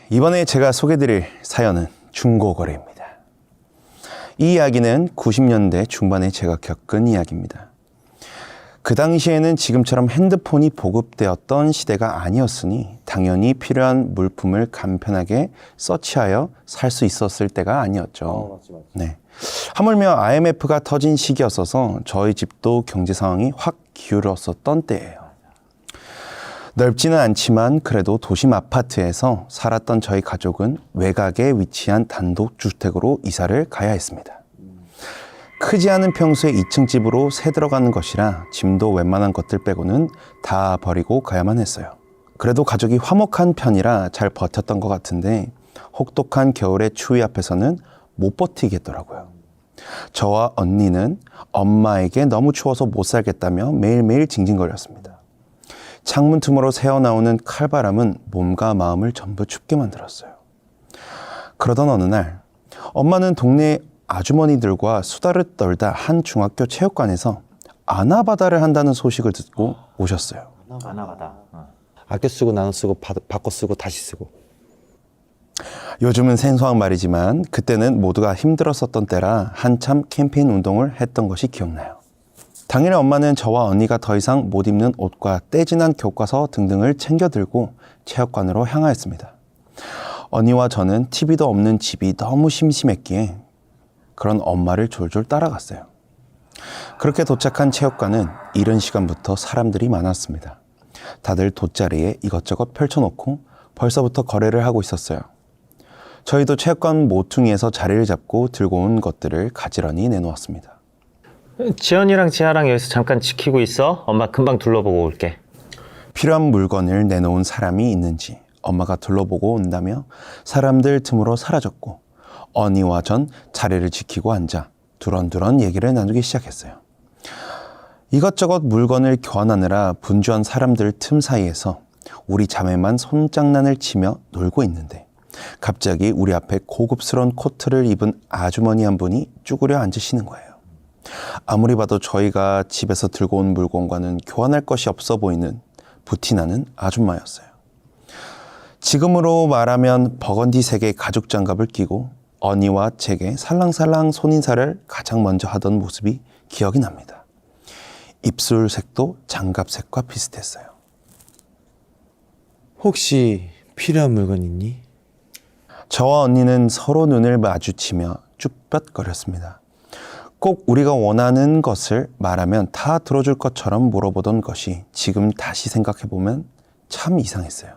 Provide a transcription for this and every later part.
이번에 제가 소개드릴 사연은 중고거래입니다. 이 이야기는 90년대 중반에 제가 겪은 이야기입니다. 그 당시에는 지금처럼 핸드폰이 보급되었던 시대가 아니었으니 당연히 필요한 물품을 간편하게 서치하여 살 수 있었을 때가 아니었죠. 맞지. 네. 하물며 IMF가 터진 시기였어서 저희 집도 경제 상황이 확 기울었었던 때예요. 넓지는 않지만 그래도 도심 아파트에서 살았던 저희 가족은 외곽에 위치한 단독주택으로 이사를 가야 했습니다. 크지 않은 평수의 2층 집으로 새 들어가는 것이라 짐도 웬만한 것들 빼고는 다 버리고 가야만 했어요. 그래도 가족이 화목한 편이라 잘 버텼던 것 같은데 혹독한 겨울의 추위 앞에서는 못 버티겠더라고요. 저와 언니는 엄마에게 너무 추워서 못 살겠다며 매일매일 징징거렸습니다. 창문 틈으로 새어나오는 칼바람은 몸과 마음을 전부 춥게 만들었어요. 그러던 어느 날 엄마는 동네 아주머니들과 수다를 떨다 한 중학교 체육관에서 아나바다를 한다는 소식을 듣고 오셨어요. 아나바다. 아껴 쓰고 나눠 쓰고 바꿔 쓰고 다시 쓰고. 요즘은 생소한 말이지만 그때는 모두가 힘들었었던 때라 한참 캠페인 운동을 했던 것이 기억나요. 당일 엄마는 저와 언니가 더 이상 못 입는 옷과 떼진한 교과서 등등을 챙겨 들고 체육관으로 향하였습니다. 언니와 저는 TV도 없는 집이 너무 심심했기에 그런 엄마를 졸졸 따라갔어요. 그렇게 도착한 체육관은 이른 시간부터 사람들이 많았습니다. 다들 돗자리에 이것저것 펼쳐놓고 벌써부터 거래를 하고 있었어요. 저희도 체육관 모퉁이에서 자리를 잡고 들고 온 것들을 가지런히 내놓았습니다. 지연이랑 지아랑 여기서 잠깐 지키고 있어. 엄마 금방 둘러보고 올게. 필요한 물건을 내놓은 사람이 있는지 엄마가 둘러보고 온다며 사람들 틈으로 사라졌고 언니와 전 자리를 지키고 앉아 두런두런 얘기를 나누기 시작했어요. 이것저것 물건을 교환하느라 분주한 사람들 틈 사이에서 우리 자매만 손장난을 치며 놀고 있는데 갑자기 우리 앞에 고급스러운 코트를 입은 아주머니 한 분이 쭈그려 앉으시는 거예요. 아무리 봐도 저희가 집에서 들고 온 물건과는 교환할 것이 없어 보이는 부티나는 아줌마였어요. 지금으로 말하면 버건디색의 가죽 장갑을 끼고 언니와 제게 살랑살랑 손인사를 가장 먼저 하던 모습이 기억이 납니다. 입술색도 장갑색과 비슷했어요. 혹시 필요한 물건 있니? 저와 언니는 서로 눈을 마주치며 쭈뼛거렸습니다. 꼭 우리가 원하는 것을 말하면 다 들어줄 것처럼 물어보던 것이 지금 다시 생각해보면 참 이상했어요.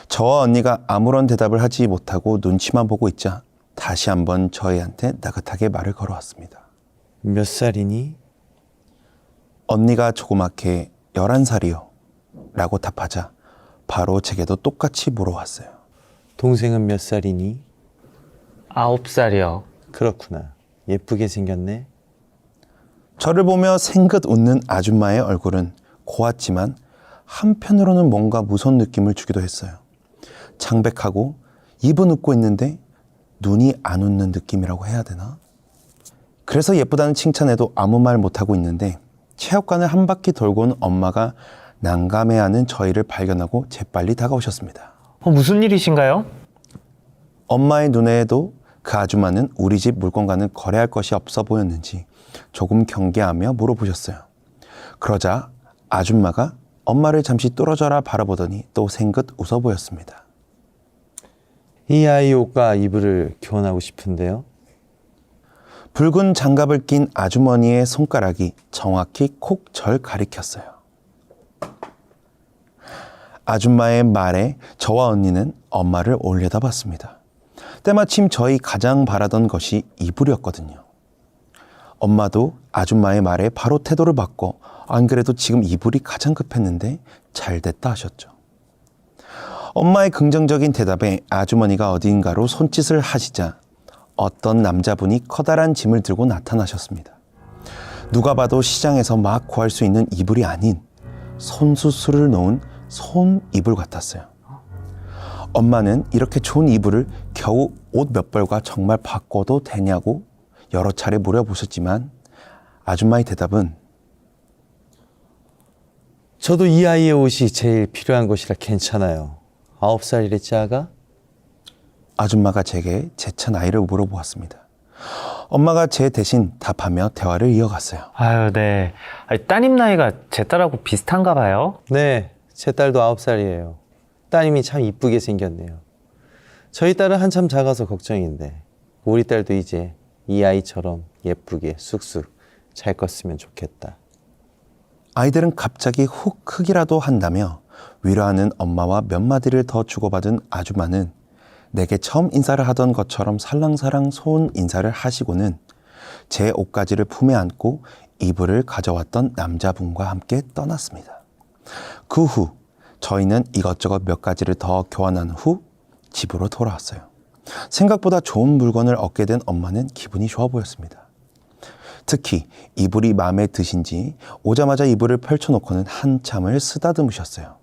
저와 언니가 아무런 대답을 하지 못하고 눈치만 보고 있자 다시 한번 저희한테 나긋하게 말을 걸어왔습니다. 몇 살이니? 언니가 조그맣게 11살이요 라고 답하자 바로 제게도 똑같이 물어왔어요. 동생은 몇 살이니? 9살이요. 그렇구나. 예쁘게 생겼네. 저를 보며 생긋 웃는 아줌마의 얼굴은 고왔지만 한편으로는 뭔가 무서운 느낌을 주기도 했어요. 창백하고 입은 웃고 있는데 눈이 안 웃는 느낌이라고 해야 되나? 그래서 예쁘다는 칭찬에도 아무 말 못하고 있는데 체육관을 한 바퀴 돌고 온 엄마가 난감해하는 저희를 발견하고 재빨리 다가오셨습니다. 무슨 일이신가요? 엄마의 눈에도 그 아줌마는 우리 집 물건과는 거래할 것이 없어 보였는지 조금 경계하며 물어보셨어요. 그러자 아줌마가 엄마를 잠시 뚫어져라 바라보더니 또 생긋 웃어 보였습니다. 이 아이 옷과 이불을 교환하고 싶은데요. 붉은 장갑을 낀 아주머니의 손가락이 정확히 콕 절 가리켰어요. 아줌마의 말에 저와 언니는 엄마를 올려다봤습니다. 때마침 저희 가장 바라던 것이 이불이었거든요. 엄마도 아줌마의 말에 바로 태도를 바꿔 안 그래도 지금 이불이 가장 급했는데 잘 됐다 하셨죠. 엄마의 긍정적인 대답에 아주머니가 어딘가로 손짓을 하시자 어떤 남자분이 커다란 짐을 들고 나타나셨습니다. 누가 봐도 시장에서 막 구할 수 있는 이불이 아닌 손수술을 놓은 손 이불 같았어요. 엄마는 이렇게 좋은 이불을 겨우 옷 몇 벌과 정말 바꿔도 되냐고 여러 차례 물어보셨지만 아줌마의 대답은 저도 이 아이의 옷이 제일 필요한 것이라 괜찮아요. 9살이랬지 아가? 아줌마가 제게 제차 나이를 물어보았습니다. 엄마가 제 대신 답하며 대화를 이어갔어요. 아유, 네. 아니, 따님 나이가 제 딸하고 비슷한가 봐요. 네, 제 딸도 9살이에요. 따님이 참 이쁘게 생겼네요. 저희 딸은 한참 작아서 걱정인데 우리 딸도 이제 이 아이처럼 예쁘게 쑥쑥 잘 컸으면 좋겠다. 아이들은 갑자기 훅 크기라도 한다며 위로하는 엄마와 몇 마디를 더 주고받은 아줌마는 내게 처음 인사를 하던 것처럼 살랑살랑 소은 인사를 하시고는 제 옷가지를 품에 안고 이불을 가져왔던 남자분과 함께 떠났습니다. 그 후 저희는 이것저것 몇 가지를 더 교환한 후 집으로 돌아왔어요. 생각보다 좋은 물건을 얻게 된 엄마는 기분이 좋아 보였습니다. 특히 이불이 마음에 드신지 오자마자 이불을 펼쳐놓고는 한참을 쓰다듬으셨어요.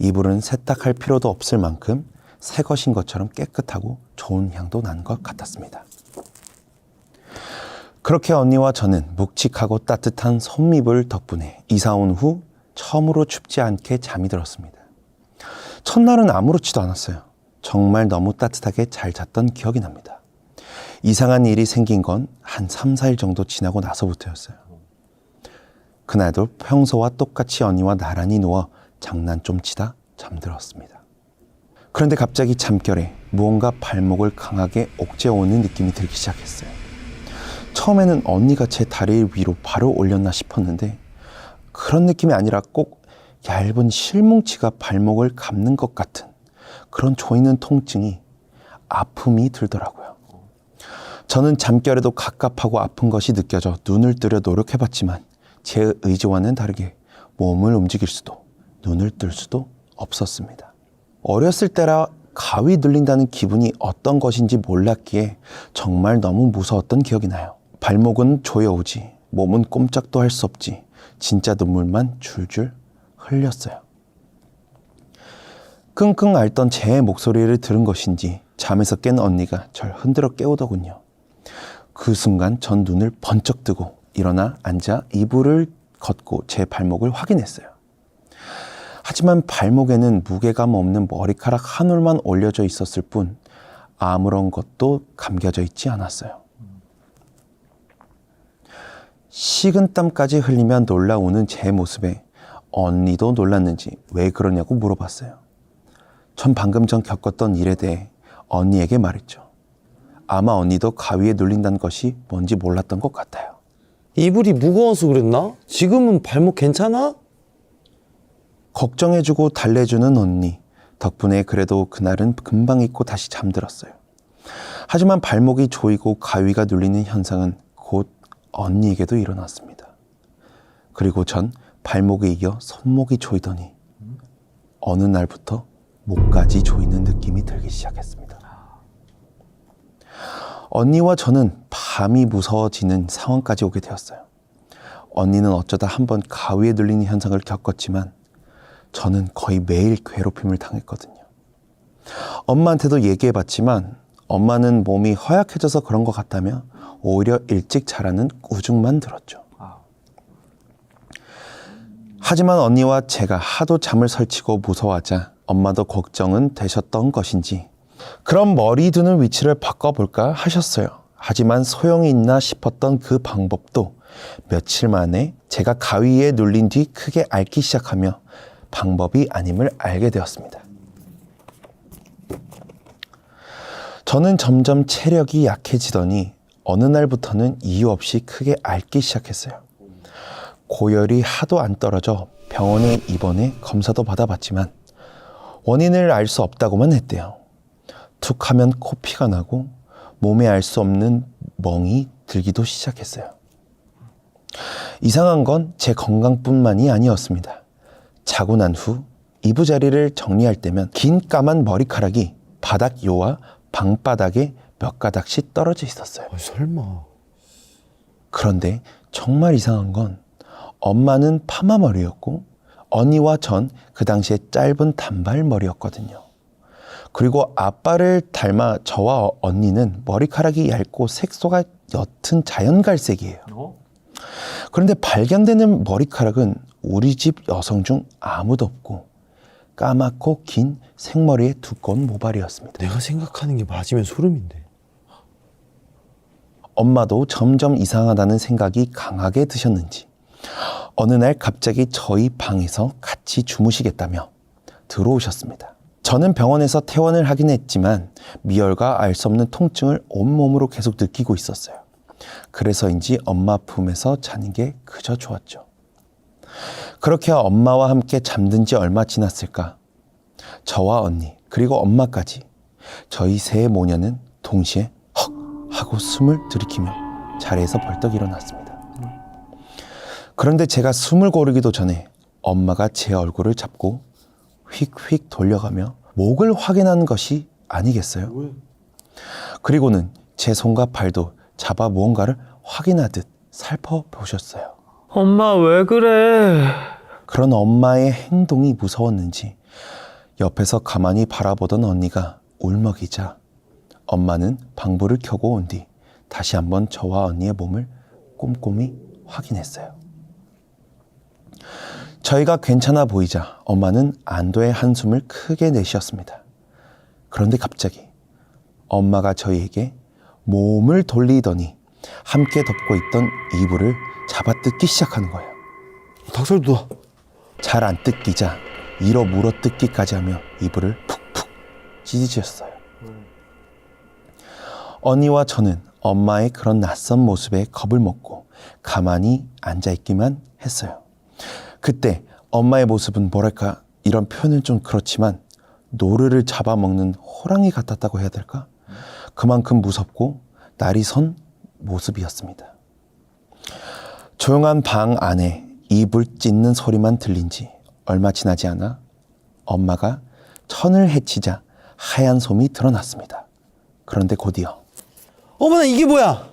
이불은 세탁할 필요도 없을 만큼 새 것인 것처럼 깨끗하고 좋은 향도 난 것 같았습니다. 그렇게 언니와 저는 묵직하고 따뜻한 솜이불 덕분에 이사 온 후 처음으로 춥지 않게 잠이 들었습니다. 첫날은 아무렇지도 않았어요. 정말 너무 따뜻하게 잘 잤던 기억이 납니다. 이상한 일이 생긴 건 한 3, 4일 정도 지나고 나서부터였어요. 그날도 평소와 똑같이 언니와 나란히 누워 장난 좀 치다 잠들었습니다. 그런데 갑자기 잠결에 무언가 발목을 강하게 옥죄어오는 느낌이 들기 시작했어요. 처음에는 언니가 제 다리 위로 발을 올렸나 싶었는데 그런 느낌이 아니라 꼭 얇은 실뭉치가 발목을 감는 것 같은 그런 조이는 통증이 아픔이 들더라고요. 저는 잠결에도 갑갑하고 아픈 것이 느껴져 눈을 뜨려 노력해봤지만 제 의지와는 다르게 몸을 움직일 수도 눈을 뜰 수도 없었습니다. 어렸을 때라 가위 눌린다는 기분이 어떤 것인지 몰랐기에 정말 너무 무서웠던 기억이 나요. 발목은 조여오지 몸은 꼼짝도 할 수 없지 진짜 눈물만 줄줄 흘렸어요. 끙끙 앓던 제 목소리를 들은 것인지 잠에서 깬 언니가 절 흔들어 깨우더군요. 그 순간 전 눈을 번쩍 뜨고 일어나 앉아 이불을 걷고 제 발목을 확인했어요. 하지만 발목에는 무게감 없는 머리카락 한 올만 올려져 있었을 뿐 아무런 것도 감겨져 있지 않았어요. 식은땀까지 흘리며 놀라우는 제 모습에 언니도 놀랐는지 왜 그러냐고 물어봤어요. 전 방금 전 겪었던 일에 대해 언니에게 말했죠. 아마 언니도 가위에 눌린다는 것이 뭔지 몰랐던 것 같아요. 이불이 무거워서 그랬나? 지금은 발목 괜찮아? 걱정해주고 달래주는 언니 덕분에 그래도 그날은 금방 잊고 다시 잠들었어요. 하지만 발목이 조이고 가위가 눌리는 현상은 곧 언니에게도 일어났습니다. 그리고 전 발목에 이어 손목이 조이더니 어느 날부터 목까지 조이는 느낌이 들기 시작했습니다. 언니와 저는 밤이 무서워지는 상황까지 오게 되었어요. 언니는 어쩌다 한번 가위에 눌리는 현상을 겪었지만 저는 거의 매일 괴롭힘을 당했거든요. 엄마한테도 얘기해봤지만 엄마는 몸이 허약해져서 그런 것 같다며 오히려 일찍 자라는 꾸중만 들었죠. 하지만 언니와 제가 하도 잠을 설치고 무서워하자 엄마도 걱정은 되셨던 것인지 그럼 머리 두는 위치를 바꿔볼까 하셨어요. 하지만 소용이 있나 싶었던 그 방법도 며칠 만에 제가 가위에 눌린 뒤 크게 앓기 시작하며 방법이 아님을 알게 되었습니다. 저는 점점 체력이 약해지더니 어느 날부터는 이유 없이 크게 앓기 시작했어요. 고열이 하도 안 떨어져 병원에 입원해 검사도 받아봤지만 원인을 알 수 없다고만 했대요. 툭 하면 코피가 나고 몸에 알 수 없는 멍이 들기도 시작했어요. 이상한 건 제 건강뿐만이 아니었습니다. 자고 난 후 이부자리를 정리할 때면 긴 까만 머리카락이 바닥 요와 방바닥에 몇 가닥씩 떨어져 있었어요. 설마. 그런데 정말 이상한 건 엄마는 파마머리였고 언니와 전 그 당시에 짧은 단발머리였거든요. 그리고 아빠를 닮아 저와 언니는 머리카락이 얇고 색소가 옅은 자연갈색이에요. 그런데 발견되는 머리카락은 우리 집 여성 중 아무도 없고 까맣고 긴 생머리의 두꺼운 모발이었습니다. 내가 생각하는 게 맞으면 소름인데. 엄마도 점점 이상하다는 생각이 강하게 드셨는지 어느 날 갑자기 저희 방에서 같이 주무시겠다며 들어오셨습니다. 저는 병원에서 퇴원을 하긴 했지만 미열과 알 수 없는 통증을 온몸으로 계속 느끼고 있었어요. 그래서인지 엄마 품에서 자는 게 그저 좋았죠. 그렇게 엄마와 함께 잠든 지 얼마 지났을까? 저와 언니 그리고 엄마까지 저희 세 모녀는 동시에 헉 하고 숨을 들이키며 자리에서 벌떡 일어났습니다. 그런데 제가 숨을 고르기도 전에 엄마가 제 얼굴을 잡고 휙휙 돌려가며 목을 확인하는 것이 아니겠어요? 그리고는 제 손과 발도 잡아 무언가를 확인하듯 살펴보셨어요. 엄마 왜 그래? 그런 엄마의 행동이 무서웠는지 옆에서 가만히 바라보던 언니가 울먹이자 엄마는 방불을 켜고 온 뒤 다시 한번 저와 언니의 몸을 꼼꼼히 확인했어요. 저희가 괜찮아 보이자 엄마는 안도의 한숨을 크게 내쉬었습니다. 그런데 갑자기 엄마가 저희에게 몸을 돌리더니 함께 덮고 있던 이불을 잡아 뜯기 시작하는 거예요. 닭살 돋아. 잘 안 뜯기자 이러 물어 뜯기까지 하며 이불을 푹푹 찢으셨어요. 언니와 저는 엄마의 그런 낯선 모습에 겁을 먹고 가만히 앉아있기만 했어요. 그때 엄마의 모습은 뭐랄까 이런 표현은 좀 그렇지만 노르를 잡아먹는 호랑이 같았다고 해야 될까? 그만큼 무섭고 날이 선 모습이었습니다. 조용한 방 안에 이불 찢는 소리만 들린 지 얼마 지나지 않아 엄마가 천을 헤치자 하얀 솜이 드러났습니다. 그런데 곧이어 어머나 이게 뭐야?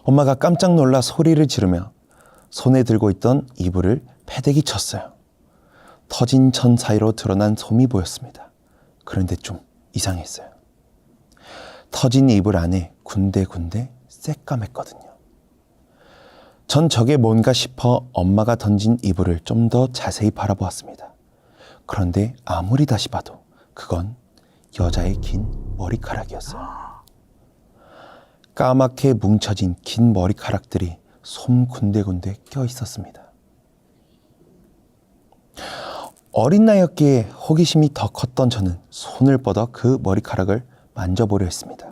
엄마가 깜짝 놀라 소리를 지르며 손에 들고 있던 이불을 패대기 쳤어요. 터진 천 사이로 드러난 솜이 보였습니다. 그런데 좀 이상했어요. 터진 이불 안에 군데군데 새까맸거든요. 전 저게 뭔가 싶어 엄마가 던진 이불을 좀 더 자세히 바라보았습니다. 그런데 아무리 다시 봐도 그건 여자의 긴 머리카락이었어요. 까맣게 뭉쳐진 긴 머리카락들이 솜 군데군데 껴 있었습니다. 어린 나이였기에 호기심이 더 컸던 저는 손을 뻗어 그 머리카락을 만져보려 했습니다.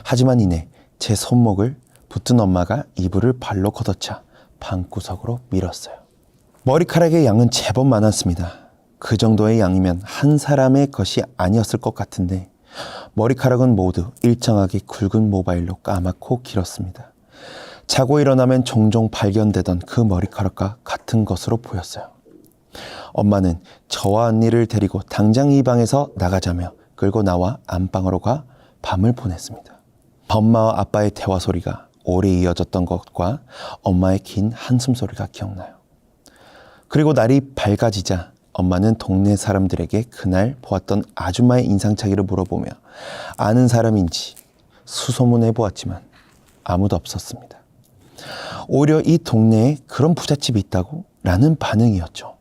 하지만 이내 제 손목을 붙든 엄마가 이불을 발로 걷어차 방구석으로 밀었어요. 머리카락의 양은 제법 많았습니다. 그 정도의 양이면 한 사람의 것이 아니었을 것 같은데 머리카락은 모두 일정하게 굵은 모바일로 까맣고 길었습니다. 자고 일어나면 종종 발견되던 그 머리카락과 같은 것으로 보였어요. 엄마는 저와 언니를 데리고 당장 이 방에서 나가자며 끌고 나와 안방으로 가 밤을 보냈습니다. 엄마와 아빠의 대화 소리가 오래 이어졌던 것과 엄마의 긴 한숨 소리가 기억나요. 그리고 날이 밝아지자 엄마는 동네 사람들에게 그날 보았던 아줌마의 인상착의를 물어보며 아는 사람인지 수소문해 보았지만 아무도 없었습니다. 오히려 이 동네에 그런 부잣집이 있다고? 라는 반응이었죠.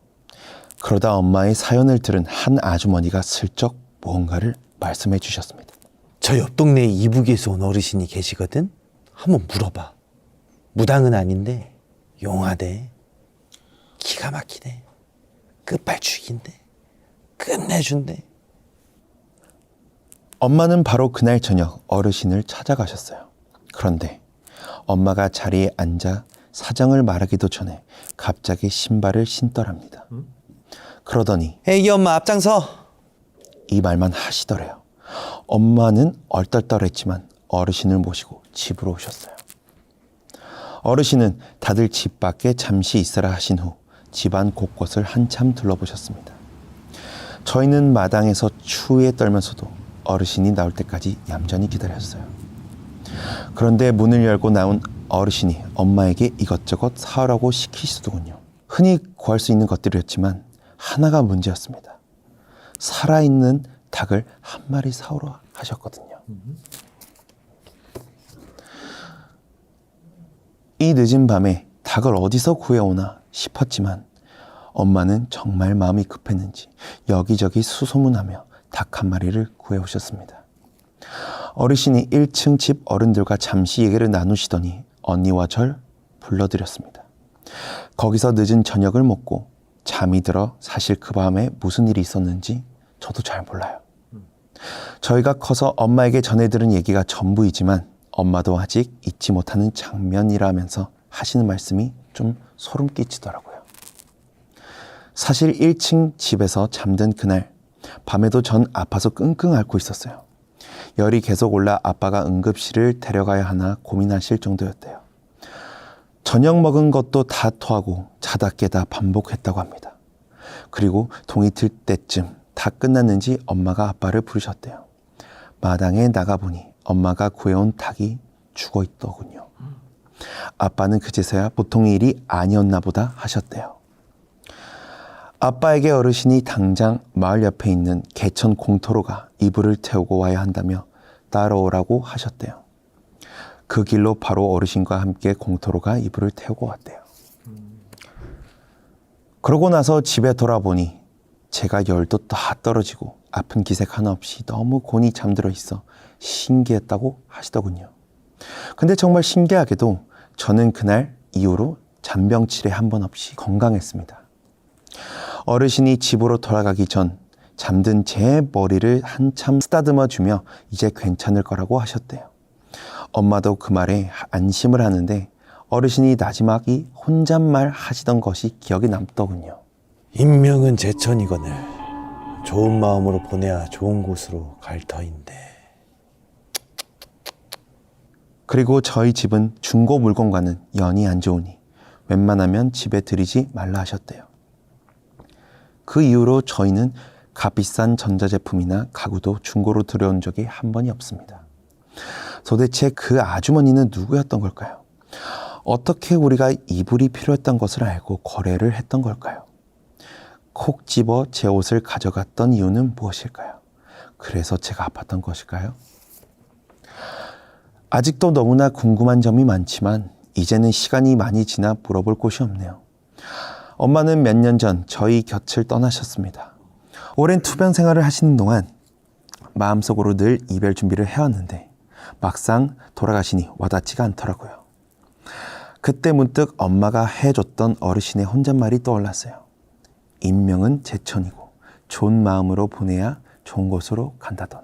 그러다 엄마의 사연을 들은 한 아주머니가 슬쩍 무언가를 말씀해 주셨습니다. 저 옆 동네에 이북에서 온 어르신이 계시거든? 한번 물어봐. 무당은 아닌데 용하대. 기가 막히대. 끝발축인데. 끝내준대. 엄마는 바로 그날 저녁 어르신을 찾아가셨어요. 그런데 엄마가 자리에 앉아 사정을 말하기도 전에 갑자기 신발을 신더랍니다. 그러더니 애기 엄마 앞장서. 이 말만 하시더래요. 엄마는 얼떨떨했지만 어르신을 모시고 집으로 오셨어요. 어르신은 다들 집 밖에 잠시 있으라 하신 후 집안 곳곳을 한참 둘러보셨습니다. 저희는 마당에서 추위에 떨면서도 어르신이 나올 때까지 얌전히 기다렸어요. 그런데 문을 열고 나온 어르신이 엄마에게 이것저것 사오라고 시키시더군요. 흔히 구할 수 있는 것들이었지만 하나가 문제였습니다. 살아있는 닭을 한 마리 사오라 하셨거든요. 이 늦은 밤에 닭을 어디서 구해오나 싶었지만 엄마는 정말 마음이 급했는지 여기저기 수소문하며 닭 한 마리를 구해오셨습니다. 어르신이 1층 집 어른들과 잠시 얘기를 나누시더니 언니와 절 불러들였습니다. 거기서 늦은 저녁을 먹고 잠이 들어 사실 그 밤에 무슨 일이 있었는지 저도 잘 몰라요. 저희가 커서 엄마에게 전해들은 얘기가 전부이지만 엄마도 아직 잊지 못하는 장면이라면서 하시는 말씀이 좀 소름 끼치더라고요. 사실 1층 집에서 잠든 그날 밤에도 전 아파서 끙끙 앓고 있었어요. 열이 계속 올라 아빠가 응급실을 데려가야 하나 고민하실 정도였대요. 저녁 먹은 것도 다 토하고 자다 깨다 반복했다고 합니다. 그리고 동이 들 때쯤 다 끝났는지 엄마가 아빠를 부르셨대요. 마당에 나가보니 엄마가 구해온 닭이 죽어있더군요. 아빠는 그제서야 보통 일이 아니었나 보다 하셨대요. 아빠에게 어르신이 당장 마을 옆에 있는 개천 공터로가 이불을 태우고 와야 한다며 따라오라고 하셨대요. 그 길로 바로 어르신과 함께 공터로가 이불을 태우고 왔대요. 그러고 나서 집에 돌아보니 제가 열도 다 떨어지고 아픈 기색 하나 없이 너무 곤히 잠들어 있어 신기했다고 하시더군요. 근데 정말 신기하게도 저는 그날 이후로 잔병치레 한 번 없이 건강했습니다. 어르신이 집으로 돌아가기 전 잠든 제 머리를 한참 쓰다듬어 주며 이제 괜찮을 거라고 하셨대요. 엄마도 그 말에 안심을 하는데 어르신이 마지막이 혼잣말 하시던 것이 기억이 남더군요. 인명은 제천이거늘 좋은 마음으로 보내야 좋은 곳으로 갈 터인데. 그리고 저희 집은 중고 물건과는 연이 안 좋으니 웬만하면 집에 들이지 말라 하셨대요. 그 이후로 저희는 값비싼 전자제품이나 가구도 중고로 들여온 적이 한 번이 없습니다. 도대체 그 아주머니는 누구였던 걸까요? 어떻게 우리가 이불이 필요했던 것을 알고 거래를 했던 걸까요? 콕 집어 제 옷을 가져갔던 이유는 무엇일까요? 그래서 제가 아팠던 것일까요? 아직도 너무나 궁금한 점이 많지만 이제는 시간이 많이 지나 물어볼 곳이 없네요. 엄마는 몇 년 전 저희 곁을 떠나셨습니다. 오랜 투병 생활을 하시는 동안 마음속으로 늘 이별 준비를 해왔는데 막상 돌아가시니 와닿지가 않더라고요. 그때 문득 엄마가 해줬던 어르신의 혼잣말이 떠올랐어요. 인명은 제천이고 좋은 마음으로 보내야 좋은 곳으로 간다던.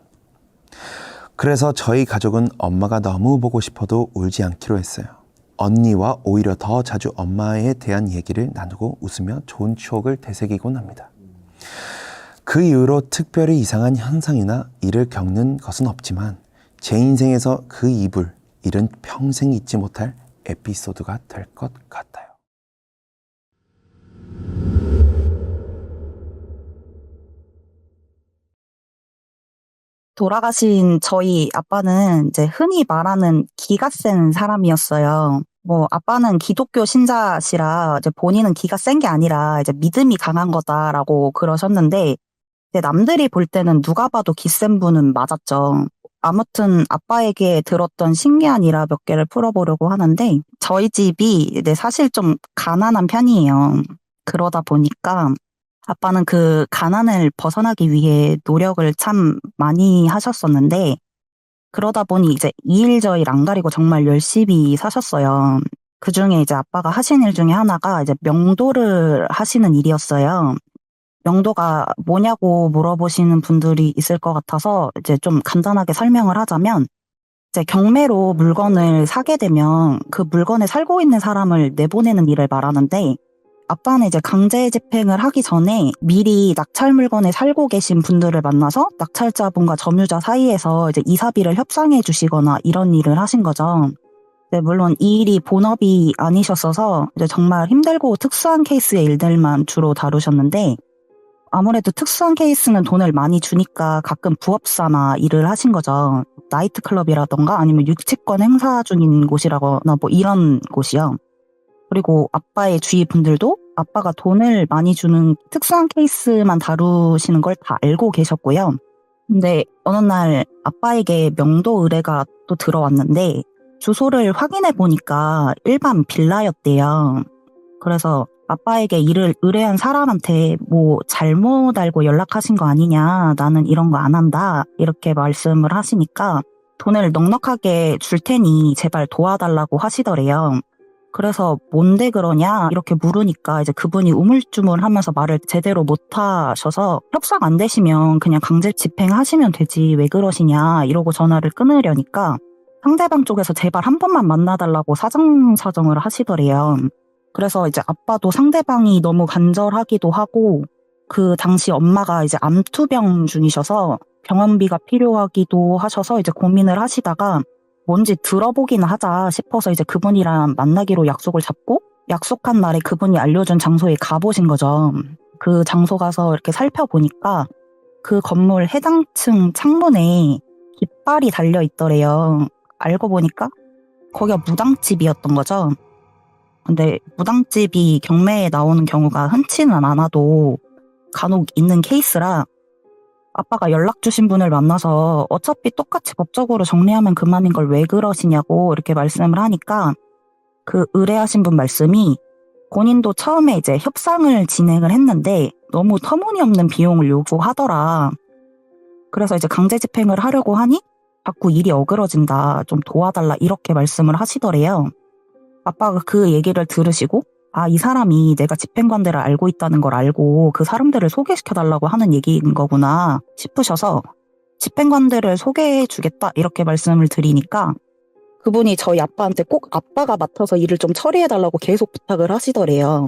그래서 저희 가족은 엄마가 너무 보고 싶어도 울지 않기로 했어요. 언니와 오히려 더 자주 엄마에 대한 얘기를 나누고 웃으며 좋은 추억을 되새기곤 합니다. 그 이후로 특별히 이상한 현상이나 일을 겪는 것은 없지만 제 인생에서 그 이불, 일은 평생 잊지 못할 에피소드가 될 것 같아요. 돌아가신 저희 아빠는 이제 흔히 말하는 기가 센 사람이었어요. 뭐 아빠는 기독교 신자시라 이제 본인은 기가 센 게 아니라 이제 믿음이 강한 거다라고 그러셨는데 이제 남들이 볼 때는 누가 봐도 기 센 분은 맞았죠. 아무튼 아빠에게 들었던 신기한 일화 몇 개를 풀어보려고 하는데 저희 집이 사실 좀 가난한 편이에요. 그러다 보니까 아빠는 그 가난을 벗어나기 위해 노력을 참 많이 하셨었는데 그러다 보니 이제 이 일 저 일 안 가리고 정말 열심히 사셨어요. 그중에 이제 아빠가 하신 일 중에 하나가 이제 명도를 하시는 일이었어요. 명도가 뭐냐고 물어보시는 분들이 있을 것 같아서 이제 좀 간단하게 설명을 하자면 이제 경매로 물건을 사게 되면 그 물건에 살고 있는 사람을 내보내는 일을 말하는데 아빠는 이제 강제 집행을 하기 전에 미리 낙찰 물건에 살고 계신 분들을 만나서 낙찰자분과 점유자 사이에서 이제 이사비를 협상해 주시거나 이런 일을 하신 거죠. 네, 물론 이 일이 본업이 아니셨어서 이제 정말 힘들고 특수한 케이스의 일들만 주로 다루셨는데 아무래도 특수한 케이스는 돈을 많이 주니까 가끔 부업 삼아 일을 하신 거죠. 나이트클럽이라던가 아니면 유치권 행사 중인 곳이라거나 뭐 이런 곳이요. 그리고 아빠의 주위 분들도 아빠가 돈을 많이 주는 특수한 케이스만 다루시는 걸 다 알고 계셨고요. 근데 어느 날 아빠에게 명도 의뢰가 또 들어왔는데 주소를 확인해 보니까 일반 빌라였대요. 그래서 아빠에게 일을 의뢰한 사람한테 뭐 잘못 알고 연락하신 거 아니냐, 나는 이런 거 안 한다, 이렇게 말씀을 하시니까 돈을 넉넉하게 줄 테니 제발 도와달라고 하시더래요. 그래서 뭔데 그러냐 이렇게 물으니까 이제 그분이 우물쭈물하면서 말을 제대로 못 하셔서 협상 안 되시면 그냥 강제 집행하시면 되지 왜 그러시냐 이러고 전화를 끊으려니까 상대방 쪽에서 제발 한 번만 만나달라고 사정사정을 하시더래요. 그래서 이제 아빠도 상대방이 너무 간절하기도 하고 그 당시 엄마가 이제 암투병 중이셔서 병원비가 필요하기도 하셔서 이제 고민을 하시다가 뭔지 들어보기나 하자 싶어서 이제 그분이랑 만나기로 약속을 잡고 약속한 날에 그분이 알려준 장소에 가보신 거죠. 그 장소 가서 이렇게 살펴보니까 그 건물 해당 층 창문에 깃발이 달려 있더래요. 알고 보니까 거기가 무당집이었던 거죠. 근데 무당집이 경매에 나오는 경우가 흔치는 않아도 간혹 있는 케이스라 아빠가 연락 주신 분을 만나서 어차피 똑같이 법적으로 정리하면 그만인 걸 왜 그러시냐고 이렇게 말씀을 하니까 그 의뢰하신 분 말씀이 본인도 처음에 이제 협상을 진행을 했는데 너무 터무니없는 비용을 요구하더라. 그래서 이제 강제 집행을 하려고 하니 자꾸 일이 어그러진다. 좀 도와달라 이렇게 말씀을 하시더래요. 아빠가 그 얘기를 들으시고 이 사람이 내가 집행관들을 알고 있다는 걸 알고 그 사람들을 소개시켜달라고 하는 얘기인 거구나 싶으셔서 집행관들을 소개해주겠다 이렇게 말씀을 드리니까 그분이 저희 아빠한테 꼭 아빠가 맡아서 일을 좀 처리해달라고 계속 부탁을 하시더래요.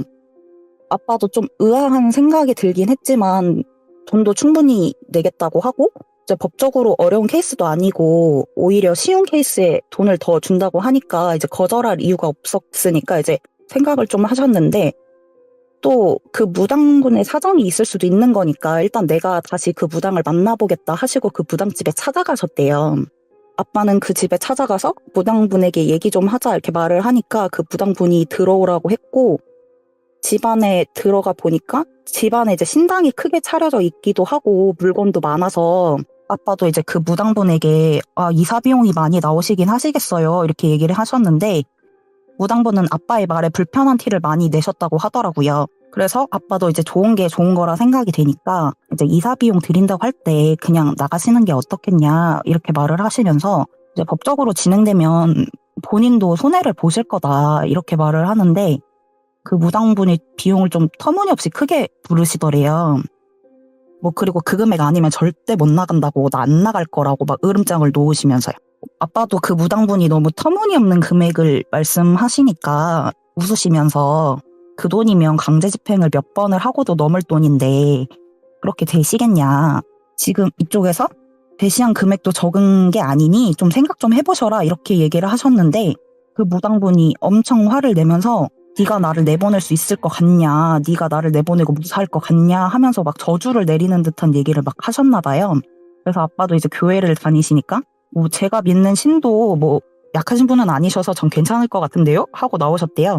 아빠도 좀 의아한 생각이 들긴 했지만 돈도 충분히 내겠다고 하고 이제 법적으로 어려운 케이스도 아니고 오히려 쉬운 케이스에 돈을 더 준다고 하니까 이제 거절할 이유가 없었으니까 이제 생각을 좀 하셨는데 또 그 무당분의 사정이 있을 수도 있는 거니까 일단 내가 다시 그 무당을 만나보겠다 하시고 그 무당집에 찾아가셨대요. 아빠는 그 집에 찾아가서 무당분에게 얘기 좀 하자 이렇게 말을 하니까 그 무당분이 들어오라고 했고 집안에 들어가 보니까 집안에 이제 신당이 크게 차려져 있기도 하고 물건도 많아서 아빠도 이제 그 무당분에게 이사 비용이 많이 나오시긴 하시겠어요 이렇게 얘기를 하셨는데 무당분은 아빠의 말에 불편한 티를 많이 내셨다고 하더라고요. 그래서 아빠도 이제 좋은 게 좋은 거라 생각이 되니까 이제 이사 비용 드린다고 할 때 그냥 나가시는 게 어떻겠냐 이렇게 말을 하시면서 이제 법적으로 진행되면 본인도 손해를 보실 거다 이렇게 말을 하는데 그 무당분이 비용을 좀 터무니없이 크게 부르시더래요. 뭐 그리고 그 금액 아니면 절대 못 나간다고 나 안 나갈 거라고 막 으름장을 놓으시면서요. 아빠도 그 무당분이 너무 터무니없는 금액을 말씀하시니까 웃으시면서 그 돈이면 강제 집행을 몇 번을 하고도 넘을 돈인데 그렇게 되시겠냐. 지금 이쪽에서 배시한 금액도 적은 게 아니니 좀 생각 좀 해보셔라 이렇게 얘기를 하셨는데 그 무당분이 엄청 화를 내면서 네가 나를 내보낼 수 있을 것 같냐, 네가 나를 내보내고 무사할 것 같냐 하면서 막 저주를 내리는 듯한 얘기를 막 하셨나 봐요. 그래서 아빠도 이제 교회를 다니시니까 뭐 제가 믿는 신도 뭐 약하신 분은 아니셔서 전 괜찮을 것 같은데요? 하고 나오셨대요.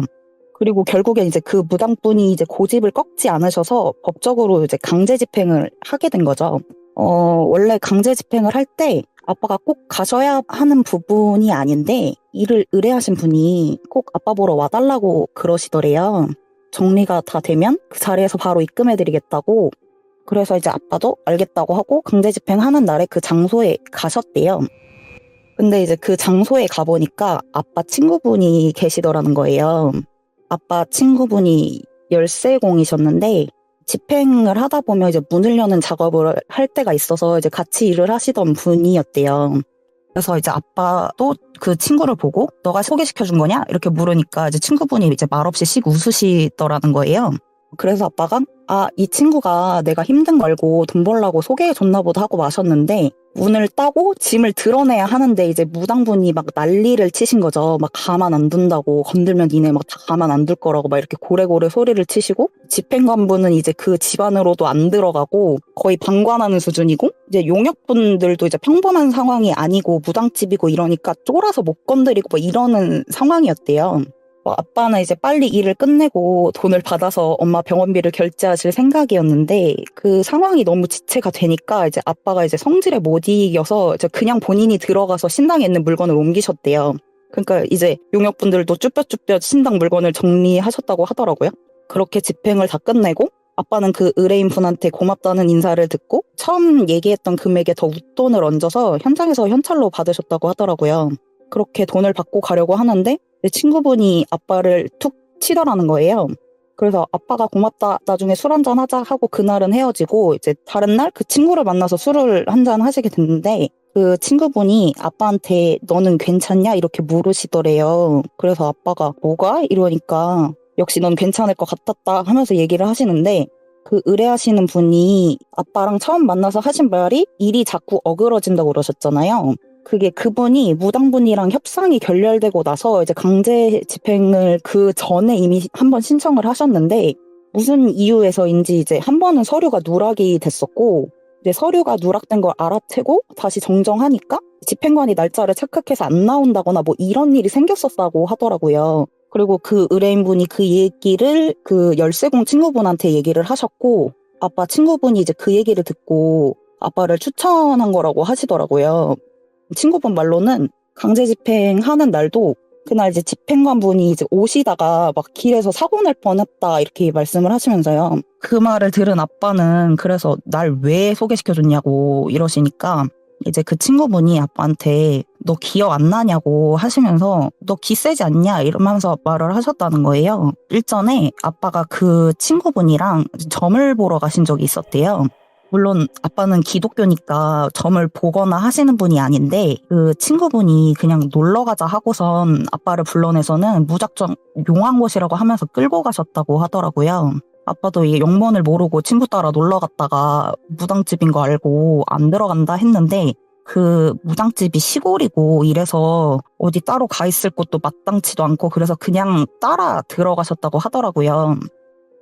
그리고 결국엔 이제 그 무당분이 이제 고집을 꺾지 않으셔서 법적으로 이제 강제 집행을 하게 된 거죠. 원래 강제 집행을 할 때 아빠가 꼭 가셔야 하는 부분이 아닌데 일을 의뢰하신 분이 꼭 아빠 보러 와달라고 그러시더래요. 정리가 다 되면 그 자리에서 바로 입금해드리겠다고. 그래서 이제 아빠도 알겠다고 하고 강제 집행하는 날에 그 장소에 가셨대요. 근데 이제 그 장소에 가보니까 아빠 친구분이 계시더라는 거예요. 아빠 친구분이 열쇠공이셨는데 집행을 하다 보면 이제 문을 여는 작업을 할 때가 있어서 이제 같이 일을 하시던 분이었대요. 그래서 이제 아빠도 그 친구를 보고 너가 소개시켜준 거냐? 이렇게 물으니까 이제 친구분이 이제 말없이 씩 웃으시더라는 거예요. 그래서 아빠가 이 친구가 내가 힘든 거 알고 돈 벌라고 소개해줬나 보다 하고 마셨는데 문을 따고 짐을 드러내야 하는데 이제 무당분이 막 난리를 치신 거죠. 막 가만 안 둔다고 건들면 니네 막 다 가만 안 둘 거라고 막 이렇게 고래고래 소리를 치시고 집행관분은 이제 그 집안으로도 안 들어가고 거의 방관하는 수준이고 이제 용역분들도 이제 평범한 상황이 아니고 무당집이고 이러니까 쫄아서 못 건드리고 뭐 이러는 상황이었대요. 아빠는 이제 빨리 일을 끝내고 돈을 받아서 엄마 병원비를 결제하실 생각이었는데 그 상황이 너무 지체가 되니까 이제 아빠가 이제 성질에 못 이겨서 이제 그냥 본인이 들어가서 신당에 있는 물건을 옮기셨대요. 그러니까 이제 용역분들도 쭈뼛쭈뼛 신당 물건을 정리하셨다고 하더라고요. 그렇게 집행을 다 끝내고 아빠는 그 의뢰인 분한테 고맙다는 인사를 듣고 처음 얘기했던 금액에 더 웃돈을 얹어서 현장에서 현찰로 받으셨다고 하더라고요. 그렇게 돈을 받고 가려고 하는데 내 친구분이 아빠를 툭 치더라는 거예요. 그래서 아빠가 고맙다, 나중에 술 한잔 하자 하고 그날은 헤어지고 이제 다른 날 그 친구를 만나서 술을 한잔 하시게 됐는데 그 친구분이 아빠한테 너는 괜찮냐? 이렇게 물으시더래요. 그래서 아빠가 뭐가? 이러니까 역시 넌 괜찮을 것 같았다 하면서 얘기를 하시는데 그 의뢰하시는 분이 아빠랑 처음 만나서 하신 말이 일이 자꾸 어그러진다고 그러셨잖아요. 그게 그분이 무당분이랑 협상이 결렬되고 나서 이제 강제 집행을 그 전에 이미 한번 신청을 하셨는데 무슨 이유에서인지 이제 한 번은 서류가 누락이 됐었고 이제 서류가 누락된 걸 알아채고 다시 정정하니까 집행관이 날짜를 착각해서 안 나온다거나 뭐 이런 일이 생겼었다고 하더라고요. 그리고 그 의뢰인분이 그 얘기를 그 열쇠공 친구분한테 얘기를 하셨고 아빠 친구분이 이제 그 얘기를 듣고 아빠를 추천한 거라고 하시더라고요. 친구분 말로는 강제 집행하는 날도 그날 이제 집행관분이 이제 오시다가 막 길에서 사고 날 뻔했다 이렇게 말씀을 하시면서요. 그 말을 들은 아빠는 그래서 날 왜 소개시켜줬냐고 이러시니까 이제 그 친구분이 아빠한테 너 기억 안 나냐고 하시면서 너 기 세지 않냐 이러면서 말을 하셨다는 거예요. 일전에 아빠가 그 친구분이랑 점을 보러 가신 적이 있었대요. 물론 아빠는 기독교니까 점을 보거나 하시는 분이 아닌데 그 친구분이 그냥 놀러 가자 하고선 아빠를 불러내서는 무작정 용한 곳이라고 하면서 끌고 가셨다고 하더라고요. 아빠도 이게 영문을 모르고 친구 따라 놀러 갔다가 무당집인 거 알고 안 들어간다 했는데 그 무당집이 시골이고 이래서 어디 따로 가 있을 곳도 마땅치도 않고 그래서 그냥 따라 들어가셨다고 하더라고요.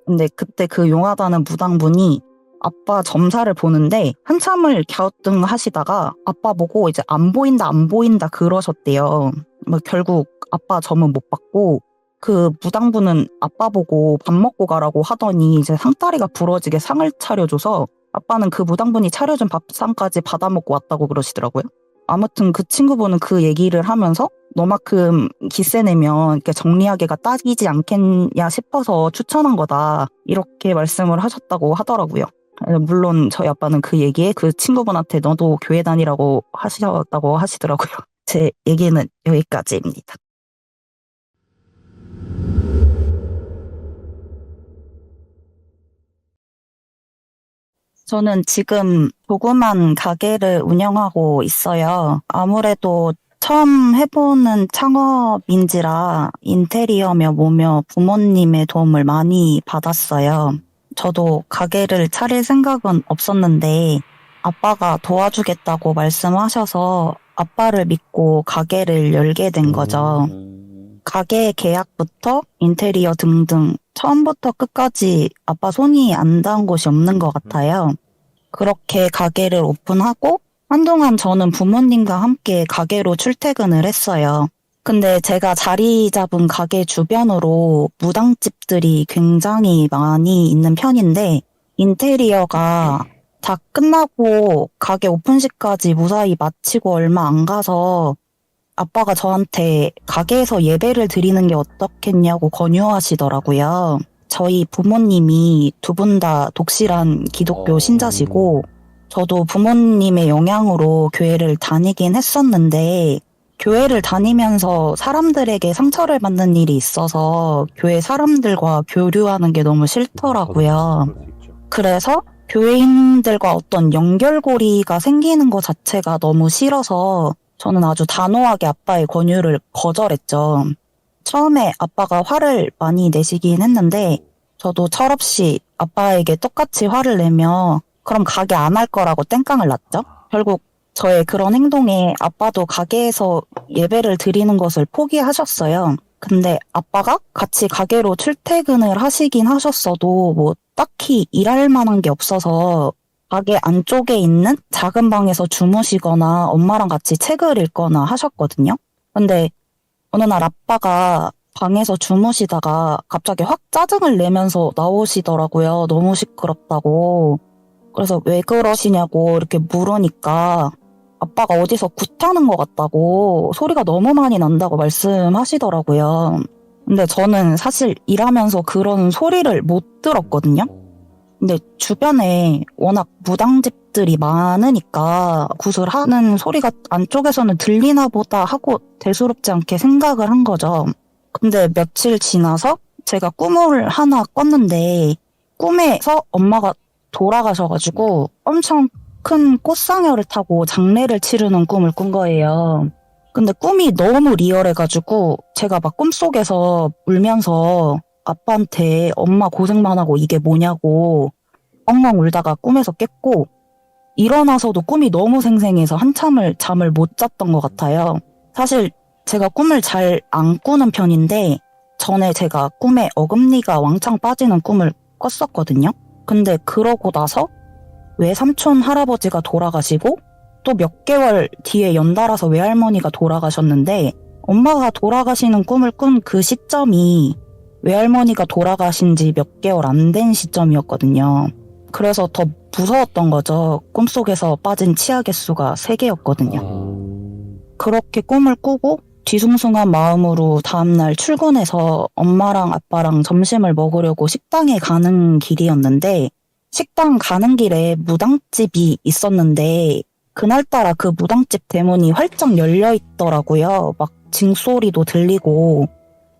근데 그때 그 용하다는 무당분이 아빠 점사를 보는데 한참을 갸우뚱하시다가 아빠 보고 이제 안 보인다 그러셨대요. 뭐 결국 아빠 점은 못 받고 그 무당분은 아빠 보고 밥 먹고 가라고 하더니 이제 상다리가 부러지게 상을 차려줘서 아빠는 그 무당분이 차려준 밥상까지 받아먹고 왔다고 그러시더라고요. 아무튼 그 친구분은 그 얘기를 하면서 너만큼 기세 내면 이렇게 정리하게가 딱이지 않겠냐 싶어서 추천한 거다 이렇게 말씀을 하셨다고 하더라고요. 물론 저희 아빠는 그 얘기에 그 친구분한테 너도 교회 다니라고 하셨다고 하시더라고요. 제 얘기는 여기까지입니다. 저는 지금 조그만 가게를 운영하고 있어요. 아무래도 처음 해보는 창업인지라 인테리어며 뭐며 부모님의 도움을 많이 받았어요. 저도 가게를 차릴 생각은 없었는데 아빠가 도와주겠다고 말씀하셔서 아빠를 믿고 가게를 열게 된 거죠. 가게 계약부터 인테리어 등등 처음부터 끝까지 아빠 손이 안 닿은 곳이 없는 것 같아요. 그렇게 가게를 오픈하고 한동안 저는 부모님과 함께 가게로 출퇴근을 했어요. 근데 제가 자리 잡은 가게 주변으로 무당집들이 굉장히 많이 있는 편인데 인테리어가 다 끝나고 가게 오픈식까지 무사히 마치고 얼마 안 가서 아빠가 저한테 가게에서 예배를 드리는 게 어떻겠냐고 권유하시더라고요. 저희 부모님이 두 분 다 독실한 기독교 신자시고 저도 부모님의 영향으로 교회를 다니긴 했었는데 교회를 다니면서 사람들에게 상처를 받는 일이 있어서 교회 사람들과 교류하는 게 너무 싫더라고요. 그래서 교회인들과 어떤 연결고리가 생기는 것 자체가 너무 싫어서 저는 아주 단호하게 아빠의 권유를 거절했죠. 처음에 아빠가 화를 많이 내시긴 했는데 저도 철없이 아빠에게 똑같이 화를 내며 그럼 가게 안 할 거라고 땡깡을 놨죠. 결국 저의 그런 행동에 아빠도 가게에서 예배를 드리는 것을 포기하셨어요. 근데 아빠가 같이 가게로 출퇴근을 하시긴 하셨어도 뭐 딱히 일할 만한 게 없어서 가게 안쪽에 있는 작은 방에서 주무시거나 엄마랑 같이 책을 읽거나 하셨거든요. 근데 어느 날 아빠가 방에서 주무시다가 갑자기 확 짜증을 내면서 나오시더라고요. 너무 시끄럽다고. 그래서 왜 그러시냐고 이렇게 물으니까 아빠가 어디서 굿하는 것 같다고 소리가 너무 많이 난다고 말씀하시더라고요. 근데 저는 사실 일하면서 그런 소리를 못 들었거든요. 근데 주변에 워낙 무당집들이 많으니까 구슬하는 소리가 안쪽에서는 들리나 보다 하고 대수롭지 않게 생각을 한 거죠. 근데 며칠 지나서 제가 꿈을 하나 꿨는데 꿈에서 엄마가 돌아가셔가지고 엄청 큰 꽃상여를 타고 장례를 치르는 꿈을 꾼 거예요. 근데 꿈이 너무 리얼해가지고 제가 막 꿈속에서 울면서 아빠한테 엄마 고생만 하고 이게 뭐냐고 엉엉 울다가 꿈에서 깼고 일어나서도 꿈이 너무 생생해서 한참을 잠을 못 잤던 것 같아요. 사실 제가 꿈을 잘 안 꾸는 편인데 전에 제가 꿈에 어금니가 왕창 빠지는 꿈을 꿨었거든요. 근데 그러고 나서 외삼촌 할아버지가 돌아가시고 또 몇 개월 뒤에 연달아서 외할머니가 돌아가셨는데 엄마가 돌아가시는 꿈을 꾼 그 시점이 외할머니가 돌아가신 지 몇 개월 안 된 시점이었거든요. 그래서 더 무서웠던 거죠. 꿈속에서 빠진 치아 개수가 3개였거든요. 그렇게 꿈을 꾸고 뒤숭숭한 마음으로 다음날 출근해서 엄마랑 아빠랑 점심을 먹으려고 식당에 가는 길이었는데 식당 가는 길에 무당집이 있었는데 그날따라 그 무당집 대문이 활짝 열려 있더라고요. 막 징소리도 들리고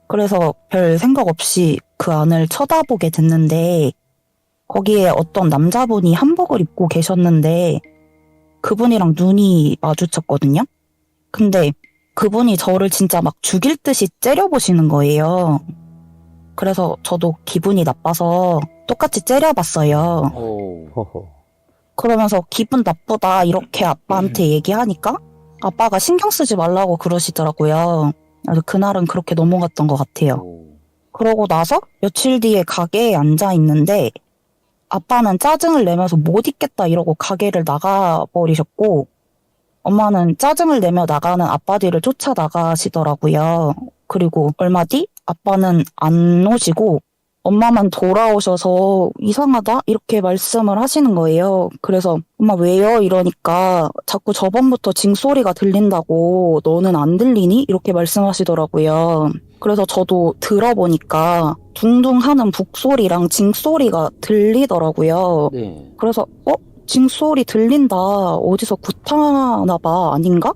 그래서 별 생각 없이 그 안을 쳐다보게 됐는데 거기에 어떤 남자분이 한복을 입고 계셨는데 그분이랑 눈이 마주쳤거든요. 근데 그분이 저를 진짜 막 죽일 듯이 째려보시는 거예요. 그래서 저도 기분이 나빠서 똑같이 째려봤어요. 허허. 그러면서 기분 나쁘다 이렇게 아빠한테 얘기하니까 아빠가 신경 쓰지 말라고 그러시더라고요. 그래서 그날은 그렇게 넘어갔던 것 같아요. 그러고 나서 며칠 뒤에 가게에 앉아 있는데 아빠는 짜증을 내면서 못 있겠다 이러고 가게를 나가버리셨고 엄마는 짜증을 내며 나가는 아빠 뒤를 쫓아 나가시더라고요. 그리고 얼마 뒤 아빠는 안 오시고 엄마만 돌아오셔서 이상하다 이렇게 말씀을 하시는 거예요. 그래서 엄마 왜요? 이러니까 자꾸 저번부터 징소리가 들린다고 너는 안 들리니? 이렇게 말씀하시더라고요. 그래서 저도 들어보니까 둥둥 하는 북소리랑 징소리가 들리더라고요. 네. 그래서 징소리 들린다. 어디서 굿하나 봐. 아닌가?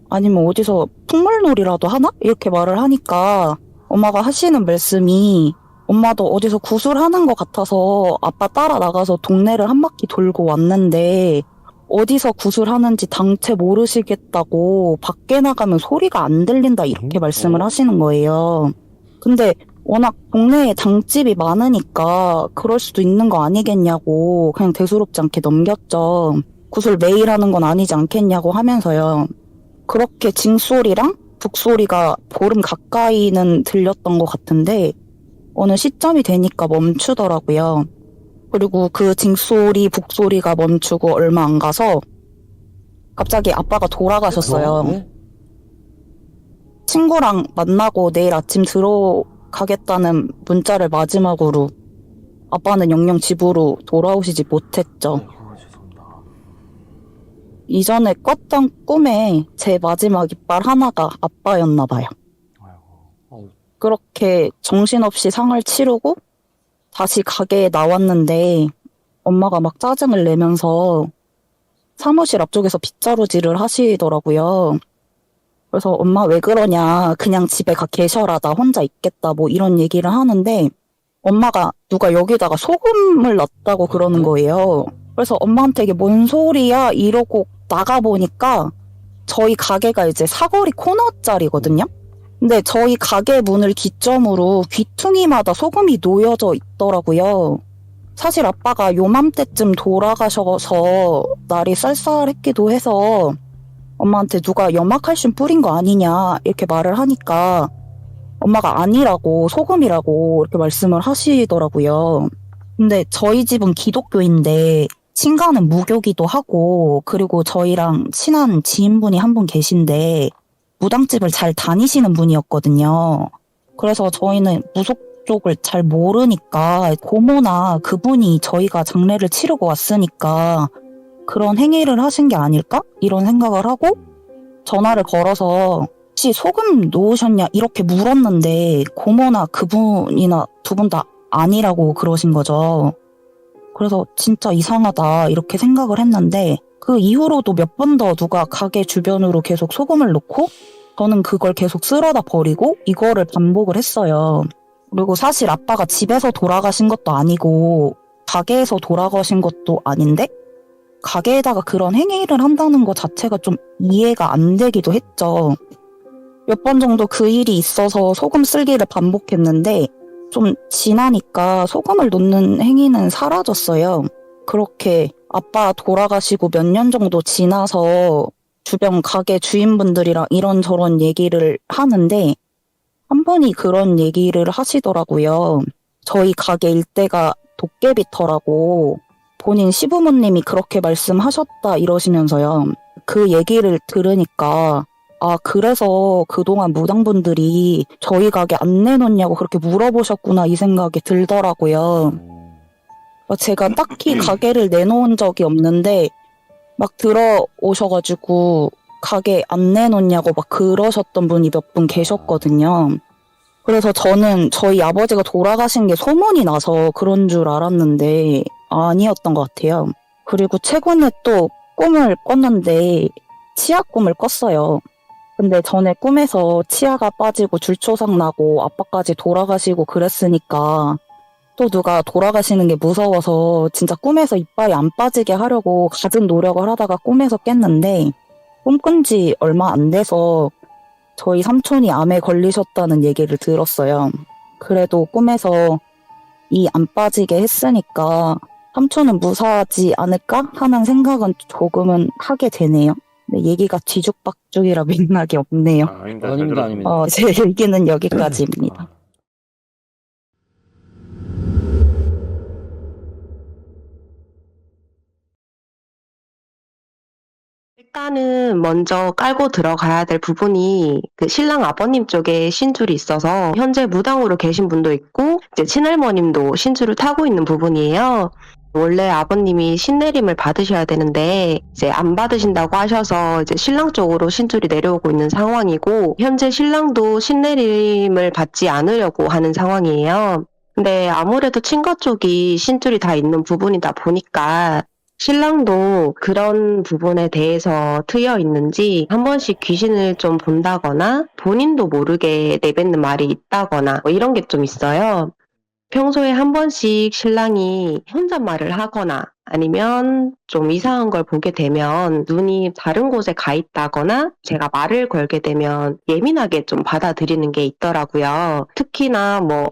아니면 어디서 풍물놀이라도 하나? 이렇게 말을 하니까 엄마가 하시는 말씀이 엄마도 어디서 구슬하는 것 같아서 아빠 따라 나가서 동네를 한 바퀴 돌고 왔는데 어디서 구슬하는지 당최 모르시겠다고 밖에 나가면 소리가 안 들린다 이렇게 말씀을 하시는 거예요. 근데 워낙 동네에 당집이 많으니까 그럴 수도 있는 거 아니겠냐고 그냥 대수롭지 않게 넘겼죠. 구슬 매일 하는 건 아니지 않겠냐고 하면서요. 그렇게 징소리랑 북소리가 보름 가까이는 들렸던 것 같은데 어느 시점이 되니까 멈추더라고요. 그리고 그 징소리, 북소리가 멈추고 얼마 안 가서 갑자기 아빠가 돌아가셨어요. 친구랑 만나고 내일 아침 들어가겠다는 문자를 마지막으로 아빠는 영영 집으로 돌아오시지 못했죠. 이전에 꿨던 꿈에 제 마지막 이빨 하나가 아빠였나 봐요. 그렇게 정신없이 상을 치르고 다시 가게에 나왔는데 엄마가 막 짜증을 내면서 사무실 앞쪽에서 빗자루질을 하시더라고요. 그래서 엄마 왜 그러냐 그냥 집에 가 계셔라 나 혼자 있겠다 뭐 이런 얘기를 하는데 엄마가 누가 여기다가 소금을 넣었다고 그러는 거예요. 그래서 엄마한테 이게 뭔 소리야 이러고 나가보니까 저희 가게가 이제 사거리 코너짜리거든요. 근데 저희 가게 문을 기점으로 귀퉁이마다 소금이 놓여져 있더라고요. 사실 아빠가 요맘때쯤 돌아가셔서 날이 쌀쌀했기도 해서 엄마한테 누가 염화칼슘 뿌린 거 아니냐 이렇게 말을 하니까 엄마가 아니라고 소금이라고 이렇게 말씀을 하시더라고요. 근데 저희 집은 기독교인데 친가는 무교기도 하고 그리고 저희랑 친한 지인분이 한 분 계신데 무당집을 잘 다니시는 분이었거든요. 그래서 저희는 무속 쪽을 잘 모르니까 고모나 그분이 저희가 장례를 치르고 왔으니까 그런 행위를 하신 게 아닐까? 이런 생각을 하고 전화를 걸어서 혹시 소금 넣으셨냐? 이렇게 물었는데 고모나 그분이나 두 분 다 아니라고 그러신 거죠. 그래서 진짜 이상하다 이렇게 생각을 했는데 그 이후로도 몇 번 더 누가 가게 주변으로 계속 소금을 넣고 저는 그걸 계속 쓸어다 버리고 이거를 반복을 했어요. 그리고 사실 아빠가 집에서 돌아가신 것도 아니고 가게에서 돌아가신 것도 아닌데 가게에다가 그런 행위를 한다는 것 자체가 좀 이해가 안 되기도 했죠. 몇 번 정도 그 일이 있어서 소금 쓸기를 반복했는데 좀 지나니까 소금을 넣는 행위는 사라졌어요. 그렇게 아빠 돌아가시고 몇 년 정도 지나서 주변 가게 주인분들이랑 이런저런 얘기를 하는데 한 분이 그런 얘기를 하시더라고요. 저희 가게 일대가 도깨비터라고 본인 시부모님이 그렇게 말씀하셨다 이러시면서요. 그 얘기를 들으니까 아, 그래서 그동안 무당분들이 저희 가게 안 내놓냐고 그렇게 물어보셨구나 이 생각이 들더라고요. 제가 딱히 가게를 내놓은 적이 없는데 막 들어오셔가지고 가게 안 내놓냐고 막 그러셨던 분이 몇 분 계셨거든요. 그래서 저는 저희 아버지가 돌아가신 게 소문이 나서 그런 줄 알았는데 아니었던 것 같아요. 그리고 최근에 또 꿈을 꿨는데 치아 꿈을 꿨어요. 근데 전에 꿈에서 치아가 빠지고 줄초상 나고 아빠까지 돌아가시고 그랬으니까 또 누가 돌아가시는 게 무서워서 진짜 꿈에서 이빨이 안 빠지게 하려고 갖은 노력을 하다가 꿈에서 깼는데 꿈 꾼 지 얼마 안 돼서 저희 삼촌이 암에 걸리셨다는 얘기를 들었어요. 그래도 꿈에서 이 안 빠지게 했으니까 삼촌은 무사하지 않을까 하는 생각은 조금은 하게 되네요. 네, 얘기가 뒤죽박죽이라 맥락이 없네요. 아닙니다. 제 얘기는 여기까지입니다. 일단은 먼저 깔고 들어가야 될 부분이 그 신랑 아버님 쪽에 신줄이 있어서 현재 무당으로 계신 분도 있고 이제 친할머님도 신줄을 타고 있는 부분이에요. 원래 아버님이 신내림을 받으셔야 되는데 이제 안 받으신다고 하셔서 이제 신랑 쪽으로 신줄이 내려오고 있는 상황이고 현재 신랑도 신내림을 받지 않으려고 하는 상황이에요. 근데 아무래도 친가 쪽이 신줄이 다 있는 부분이다 보니까 신랑도 그런 부분에 대해서 트여 있는지 한 번씩 귀신을 좀 본다거나 본인도 모르게 내뱉는 말이 있다거나 뭐 이런 게 좀 있어요. 평소에 한 번씩 신랑이 혼잣말을 하거나 아니면 좀 이상한 걸 보게 되면 눈이 다른 곳에 가 있다거나 제가 말을 걸게 되면 예민하게 좀 받아들이는 게 있더라고요. 특히나 뭐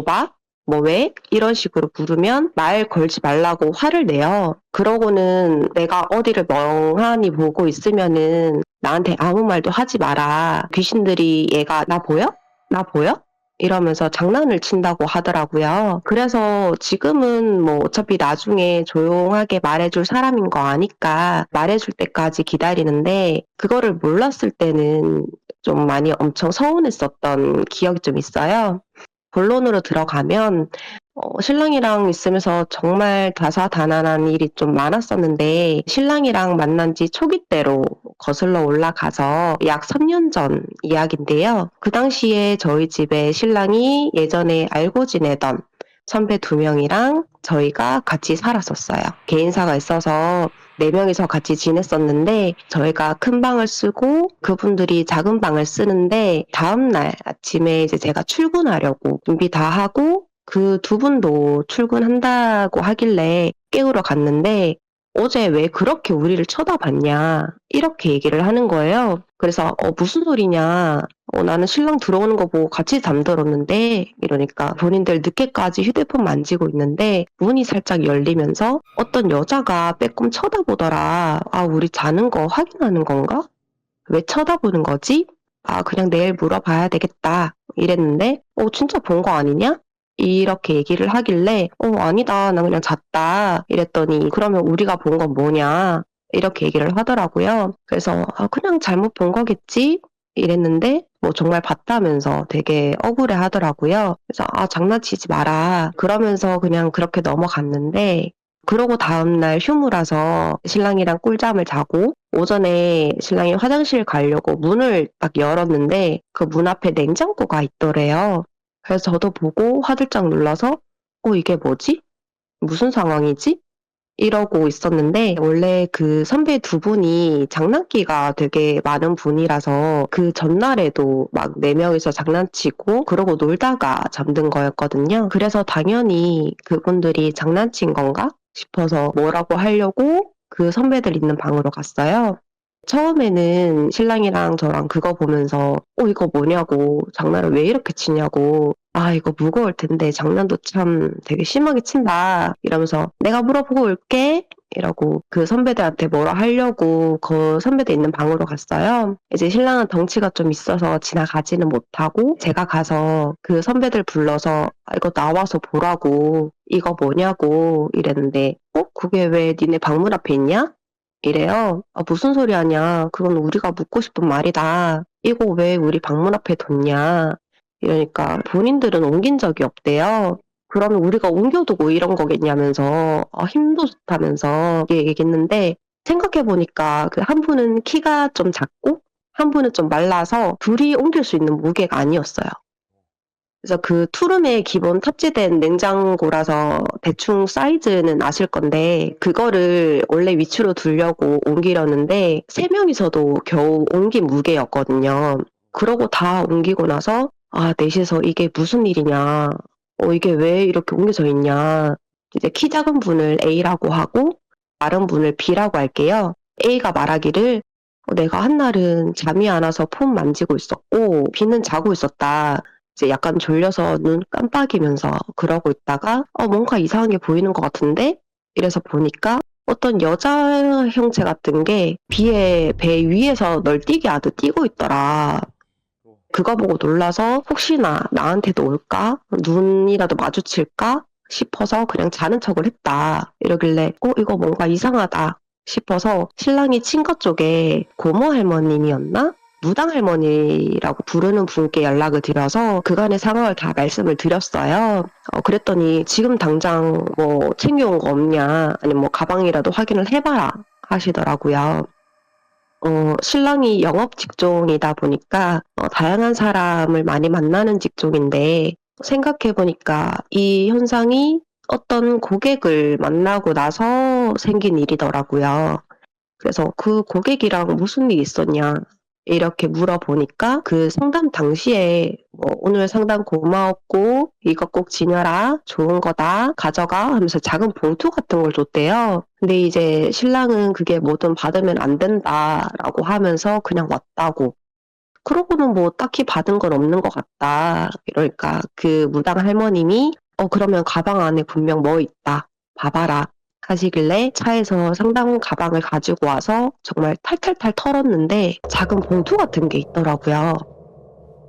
봐? 뭐 왜? 이런 식으로 부르면 말 걸지 말라고 화를 내요. 그러고는 내가 어디를 멍하니 보고 있으면은 나한테 아무 말도 하지 마라. 귀신들이 얘가 나 보여? 나 보여? 이러면서 장난을 친다고 하더라고요. 그래서 지금은 뭐 어차피 나중에 조용하게 말해줄 사람인 거 아니까 말해줄 때까지 기다리는데 그거를 몰랐을 때는 좀 많이 엄청 서운했었던 기억이 좀 있어요. 본론으로 들어가면 신랑이랑 있으면서 정말 다사다난한 일이 좀 많았었는데 신랑이랑 만난 지 초기 때로 거슬러 올라가서 약 3년 전 이야기인데요. 그 당시에 저희 집에 신랑이 예전에 알고 지내던 선배 2명이랑 저희가 같이 살았었어요. 개인사가 있어서 4명이서 같이 지냈었는데 저희가 큰 방을 쓰고 그분들이 작은 방을 쓰는데 다음날 아침에 이제 제가 출근하려고 준비 다 하고 그 2분도 출근한다고 하길래 깨우러 갔는데 어제 왜 그렇게 우리를 쳐다봤냐 이렇게 얘기를 하는 거예요. 그래서 무슨 소리냐 나는 신랑 들어오는 거 보고 같이 잠들었는데 이러니까 본인들 늦게까지 휴대폰 만지고 있는데 문이 살짝 열리면서 어떤 여자가 빼꼼 쳐다보더라. 아 우리 자는 거 확인하는 건가? 왜 쳐다보는 거지? 아 그냥 내일 물어봐야 되겠다 이랬는데 진짜 본 거 아니냐? 이렇게 얘기를 하길래 아니다 나 그냥 잤다 이랬더니 그러면 우리가 본 건 뭐냐 이렇게 얘기를 하더라고요. 그래서 그냥 잘못 본 거겠지 이랬는데 뭐 정말 봤다면서 되게 억울해 하더라고요. 그래서 장난치지 마라 그러면서 그냥 그렇게 넘어갔는데 그러고 다음날 휴무라서 신랑이랑 꿀잠을 자고 오전에 신랑이 화장실 가려고 문을 딱 열었는데 그 문 앞에 냉장고가 있더래요. 그래서 저도 보고 화들짝 놀라서 이게 뭐지? 무슨 상황이지? 이러고 있었는데 원래 그 선배 두 분이 장난기가 되게 많은 분이라서 그 전날에도 막 4명이서 장난치고 그러고 놀다가 잠든 거였거든요. 그래서 당연히 그분들이 장난친 건가 싶어서 뭐라고 하려고 그 선배들 있는 방으로 갔어요. 처음에는 신랑이랑 저랑 그거 보면서 이거 뭐냐고 장난을 왜 이렇게 치냐고 이거 무거울 텐데 장난도 참 되게 심하게 친다 이러면서 내가 물어보고 올게 이러고 그 선배들한테 뭐라 하려고 그 선배들 있는 방으로 갔어요. 이제 신랑은 덩치가 좀 있어서 지나가지는 못하고 제가 가서 그 선배들 불러서 이거 나와서 보라고 이거 뭐냐고 이랬는데 그게 왜 니네 방문 앞에 있냐? 이래요. 무슨 소리 하냐. 그건 우리가 묻고 싶은 말이다. 이거 왜 우리 방문 앞에 뒀냐. 이러니까 본인들은 옮긴 적이 없대요. 그러면 우리가 옮겨두고 이런 거겠냐면서 힘도 좋다면서 얘기했는데 생각해보니까 그 한 분은 키가 좀 작고 한 분은 좀 말라서 둘이 옮길 수 있는 무게가 아니었어요. 그래서 그 투룸에 기본 탑재된 냉장고라서 대충 사이즈는 아실 건데 그거를 원래 위치로 두려고 옮기려는데 3명이서도 겨우 옮긴 무게였거든요. 그러고 다 옮기고 나서 넷이서 이게 무슨 일이냐. 이게 왜 이렇게 옮겨져 있냐. 이제 키 작은 분을 A라고 하고 마른 분을 B라고 할게요. A가 말하기를 내가 한날은 잠이 안 와서 폰 만지고 있었고 B는 자고 있었다. 이제 약간 졸려서 눈 깜빡이면서 그러고 있다가 뭔가 이상한 게 보이는 것 같은데 이래서 보니까 어떤 여자 형체 같은 게 B의 배 위에서 널뛰기 하듯 뛰고 있더라. 그거 보고 놀라서 혹시나 나한테도 올까? 눈이라도 마주칠까? 싶어서 그냥 자는 척을 했다. 이러길래 이거 뭔가 이상하다 싶어서 신랑이 친거 쪽에 고모 할머님이었나? 무당 할머니라고 부르는 분께 연락을 드려서 그간의 상황을 다 말씀을 드렸어요. 그랬더니 지금 당장 뭐 챙겨온 거 없냐 아니면 뭐 가방이라도 확인을 해봐라 하시더라고요. 신랑이 영업 직종이다 보니까 다양한 사람을 많이 만나는 직종인데 생각해보니까 이 현상이 어떤 고객을 만나고 나서 생긴 일이더라고요. 그래서 그 고객이랑 무슨 일이 있었냐 이렇게 물어보니까 그 상담 당시에 오늘 상담 고마웠고 이거 꼭 지녀라 좋은 거다 가져가 하면서 작은 봉투 같은 걸 줬대요. 근데 이제 신랑은 그게 뭐든 받으면 안 된다라고 하면서 그냥 왔다고. 그러고는 뭐 딱히 받은 건 없는 것 같다. 이러니까 그 무당 할머님이 그러면 가방 안에 분명 뭐 있다. 봐봐라. 하시길래 차에서 상담 가방을 가지고 와서 정말 탈탈탈 털었는데 작은 봉투 같은 게 있더라고요.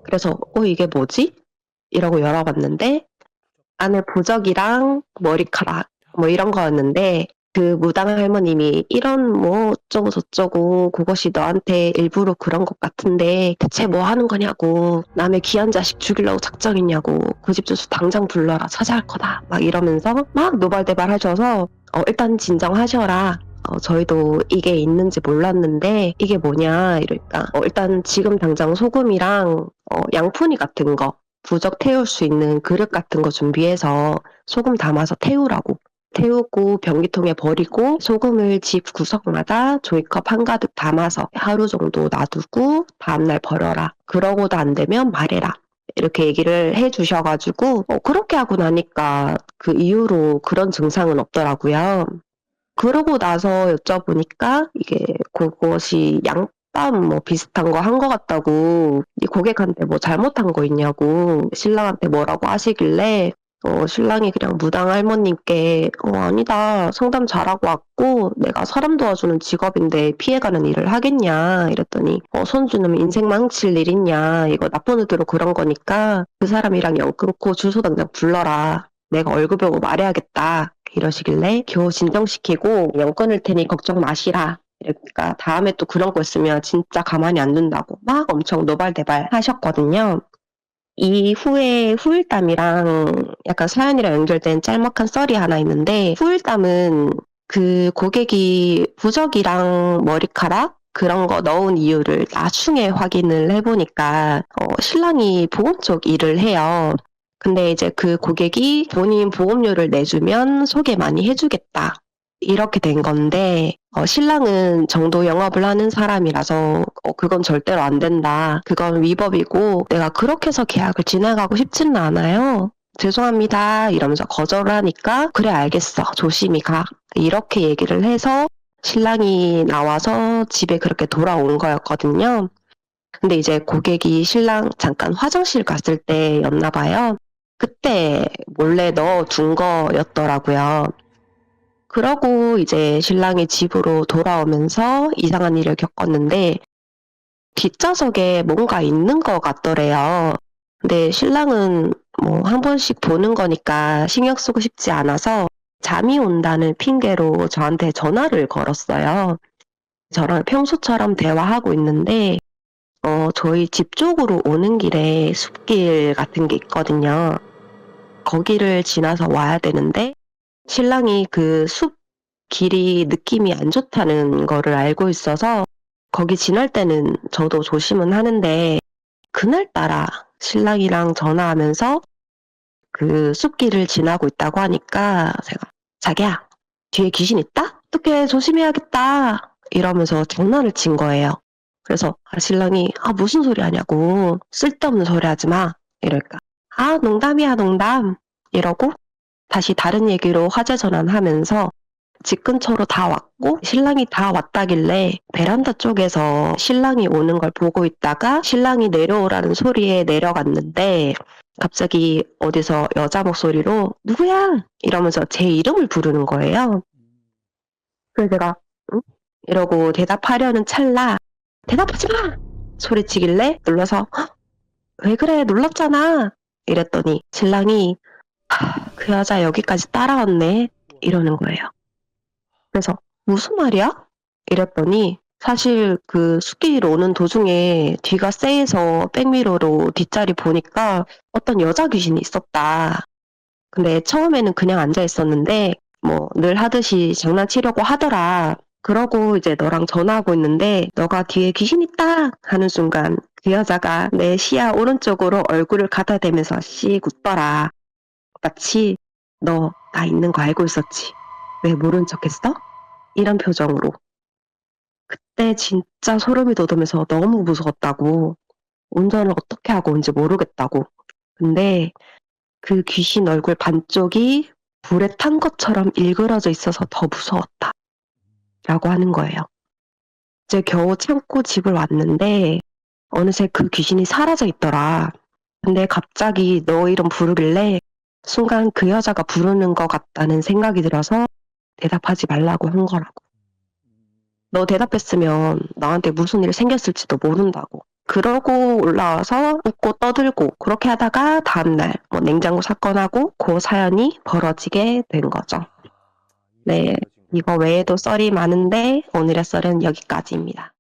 그래서 이게 뭐지? 이러고 열어봤는데 안에 보적이랑 머리카락 뭐 이런 거였는데 그 무당 할머님이 이런 뭐 어쩌고 저쩌고 그것이 너한테 일부러 그런 것 같은데 대체 뭐 하는 거냐고 남의 귀한 자식 죽이려고 작정했냐고 그 집 주소 당장 불러라 찾아갈 거다 막 이러면서 막 노발대발 하셔서 일단 진정하셔라. 저희도 이게 있는지 몰랐는데 이게 뭐냐 이러니까 일단 지금 당장 소금이랑 양푼이 같은 거 부적 태울 수 있는 그릇 같은 거 준비해서 소금 담아서 태우라고. 태우고 변기통에 버리고 소금을 집 구석마다 종이컵 한가득 담아서 하루 정도 놔두고 다음날 버려라. 그러고도 안 되면 말해라. 이렇게 얘기를 해주셔가지고 그렇게 하고 나니까 그 이후로 그런 증상은 없더라고요. 그러고 나서 여쭤보니까 이게 그것이 양밥 뭐 비슷한 거 한 거 같다고 이 고객한테 뭐 잘못한 거 있냐고 신랑한테 뭐라고 하시길래 신랑이 그냥 무당 할머님께 아니다 상담 잘하고 왔고 내가 사람 도와주는 직업인데 피해가는 일을 하겠냐 이랬더니 손주는 인생 망칠 일 있냐 이거 나쁜 의도로 그런 거니까 그 사람이랑 연 끊고 주소 당장 불러라 내가 얼굴 보고 말해야겠다 이러시길래 겨우 진정시키고 연 끊을 테니 걱정 마시라 그러니까 다음에 또 그런 거 있으면 진짜 가만히 안 둔다고 막 엄청 노발대발 하셨거든요. 이후에 후일담이랑 약간 사연이랑 연결된 짤막한 썰이 하나 있는데, 후일담은 그 고객이 부적이랑 머리카락 그런 거 넣은 이유를 나중에 확인을 해보니까 신랑이 보험 쪽 일을 해요. 근데 이제 그 고객이 본인 보험료를 내주면 소개 많이 해주겠다. 이렇게 된 건데 신랑은 정도 영업을 하는 사람이라서 그건 절대로 안 된다. 그건 위법이고 내가 그렇게 해서 계약을 진행하고 싶지는 않아요. 죄송합니다. 이러면서 거절을 하니까 그래 알겠어. 조심히 가. 이렇게 얘기를 해서 신랑이 나와서 집에 그렇게 돌아온 거였거든요. 근데 이제 고객이 신랑 잠깐 화장실 갔을 때였나 봐요. 그때 몰래 넣어둔 거였더라고요. 그러고 이제 신랑이 집으로 돌아오면서 이상한 일을 겪었는데 뒷좌석에 뭔가 있는 것 같더래요. 근데 신랑은 뭐 한 번씩 보는 거니까 신경 쓰고 싶지 않아서 잠이 온다는 핑계로 저한테 전화를 걸었어요. 저랑 평소처럼 대화하고 있는데 저희 집 쪽으로 오는 길에 숲길 같은 게 있거든요. 거기를 지나서 와야 되는데 신랑이 그 숲 길이 느낌이 안 좋다는 거를 알고 있어서 거기 지날 때는 저도 조심은 하는데 그날따라 신랑이랑 전화하면서 그 숲길을 지나고 있다고 하니까 제가 자기야 뒤에 귀신 있다? 어떡해 조심해야겠다 이러면서 장난을 친 거예요. 그래서 신랑이 무슨 소리 하냐고 쓸데없는 소리 하지 마 이럴까 농담이야 농담 이러고 다시 다른 얘기로 화제 전환하면서 집 근처로 다 왔고 신랑이 다 왔다길래 베란다 쪽에서 신랑이 오는 걸 보고 있다가 신랑이 내려오라는 소리에 내려갔는데 갑자기 어디서 여자 목소리로 누구야? 이러면서 제 이름을 부르는 거예요. 그래서 제가 응? 이러고 대답하려는 찰나 대답하지 마! 소리치길래 눌러서 왜 그래 놀랍잖아 이랬더니 신랑이 그 여자 여기까지 따라왔네 이러는 거예요. 그래서 무슨 말이야? 이랬더니 사실 그 숲길 오는 도중에 뒤가 쎄해서 백미러로 뒷자리 보니까 어떤 여자 귀신이 있었다. 근데 처음에는 그냥 앉아 있었는데 뭐 늘 하듯이 장난치려고 하더라. 그러고 이제 너랑 전화하고 있는데 너가 뒤에 귀신 있다 하는 순간 그 여자가 내 시야 오른쪽으로 얼굴을 갖다 대면서 씩 웃더라. 마치 너 나 있는 거 알고 있었지. 왜 모른 척했어? 이런 표정으로. 그때 진짜 소름이 돋으면서 너무 무서웠다고. 운전을 어떻게 하고 온지 모르겠다고. 근데 그 귀신 얼굴 반쪽이 불에 탄 것처럼 일그러져 있어서 더 무서웠다. 라고 하는 거예요. 이제 겨우 참고 집을 왔는데 어느새 그 귀신이 사라져 있더라. 근데 갑자기 너 이름 부르길래 순간 그 여자가 부르는 것 같다는 생각이 들어서 대답하지 말라고 한 거라고. 너 대답했으면 나한테 무슨 일 생겼을지도 모른다고. 그러고 올라와서 웃고 떠들고 그렇게 하다가 다음날 뭐 냉장고 사건하고 그 사연이 벌어지게 된 거죠. 네, 이거 외에도 썰이 많은데 오늘의 썰은 여기까지입니다.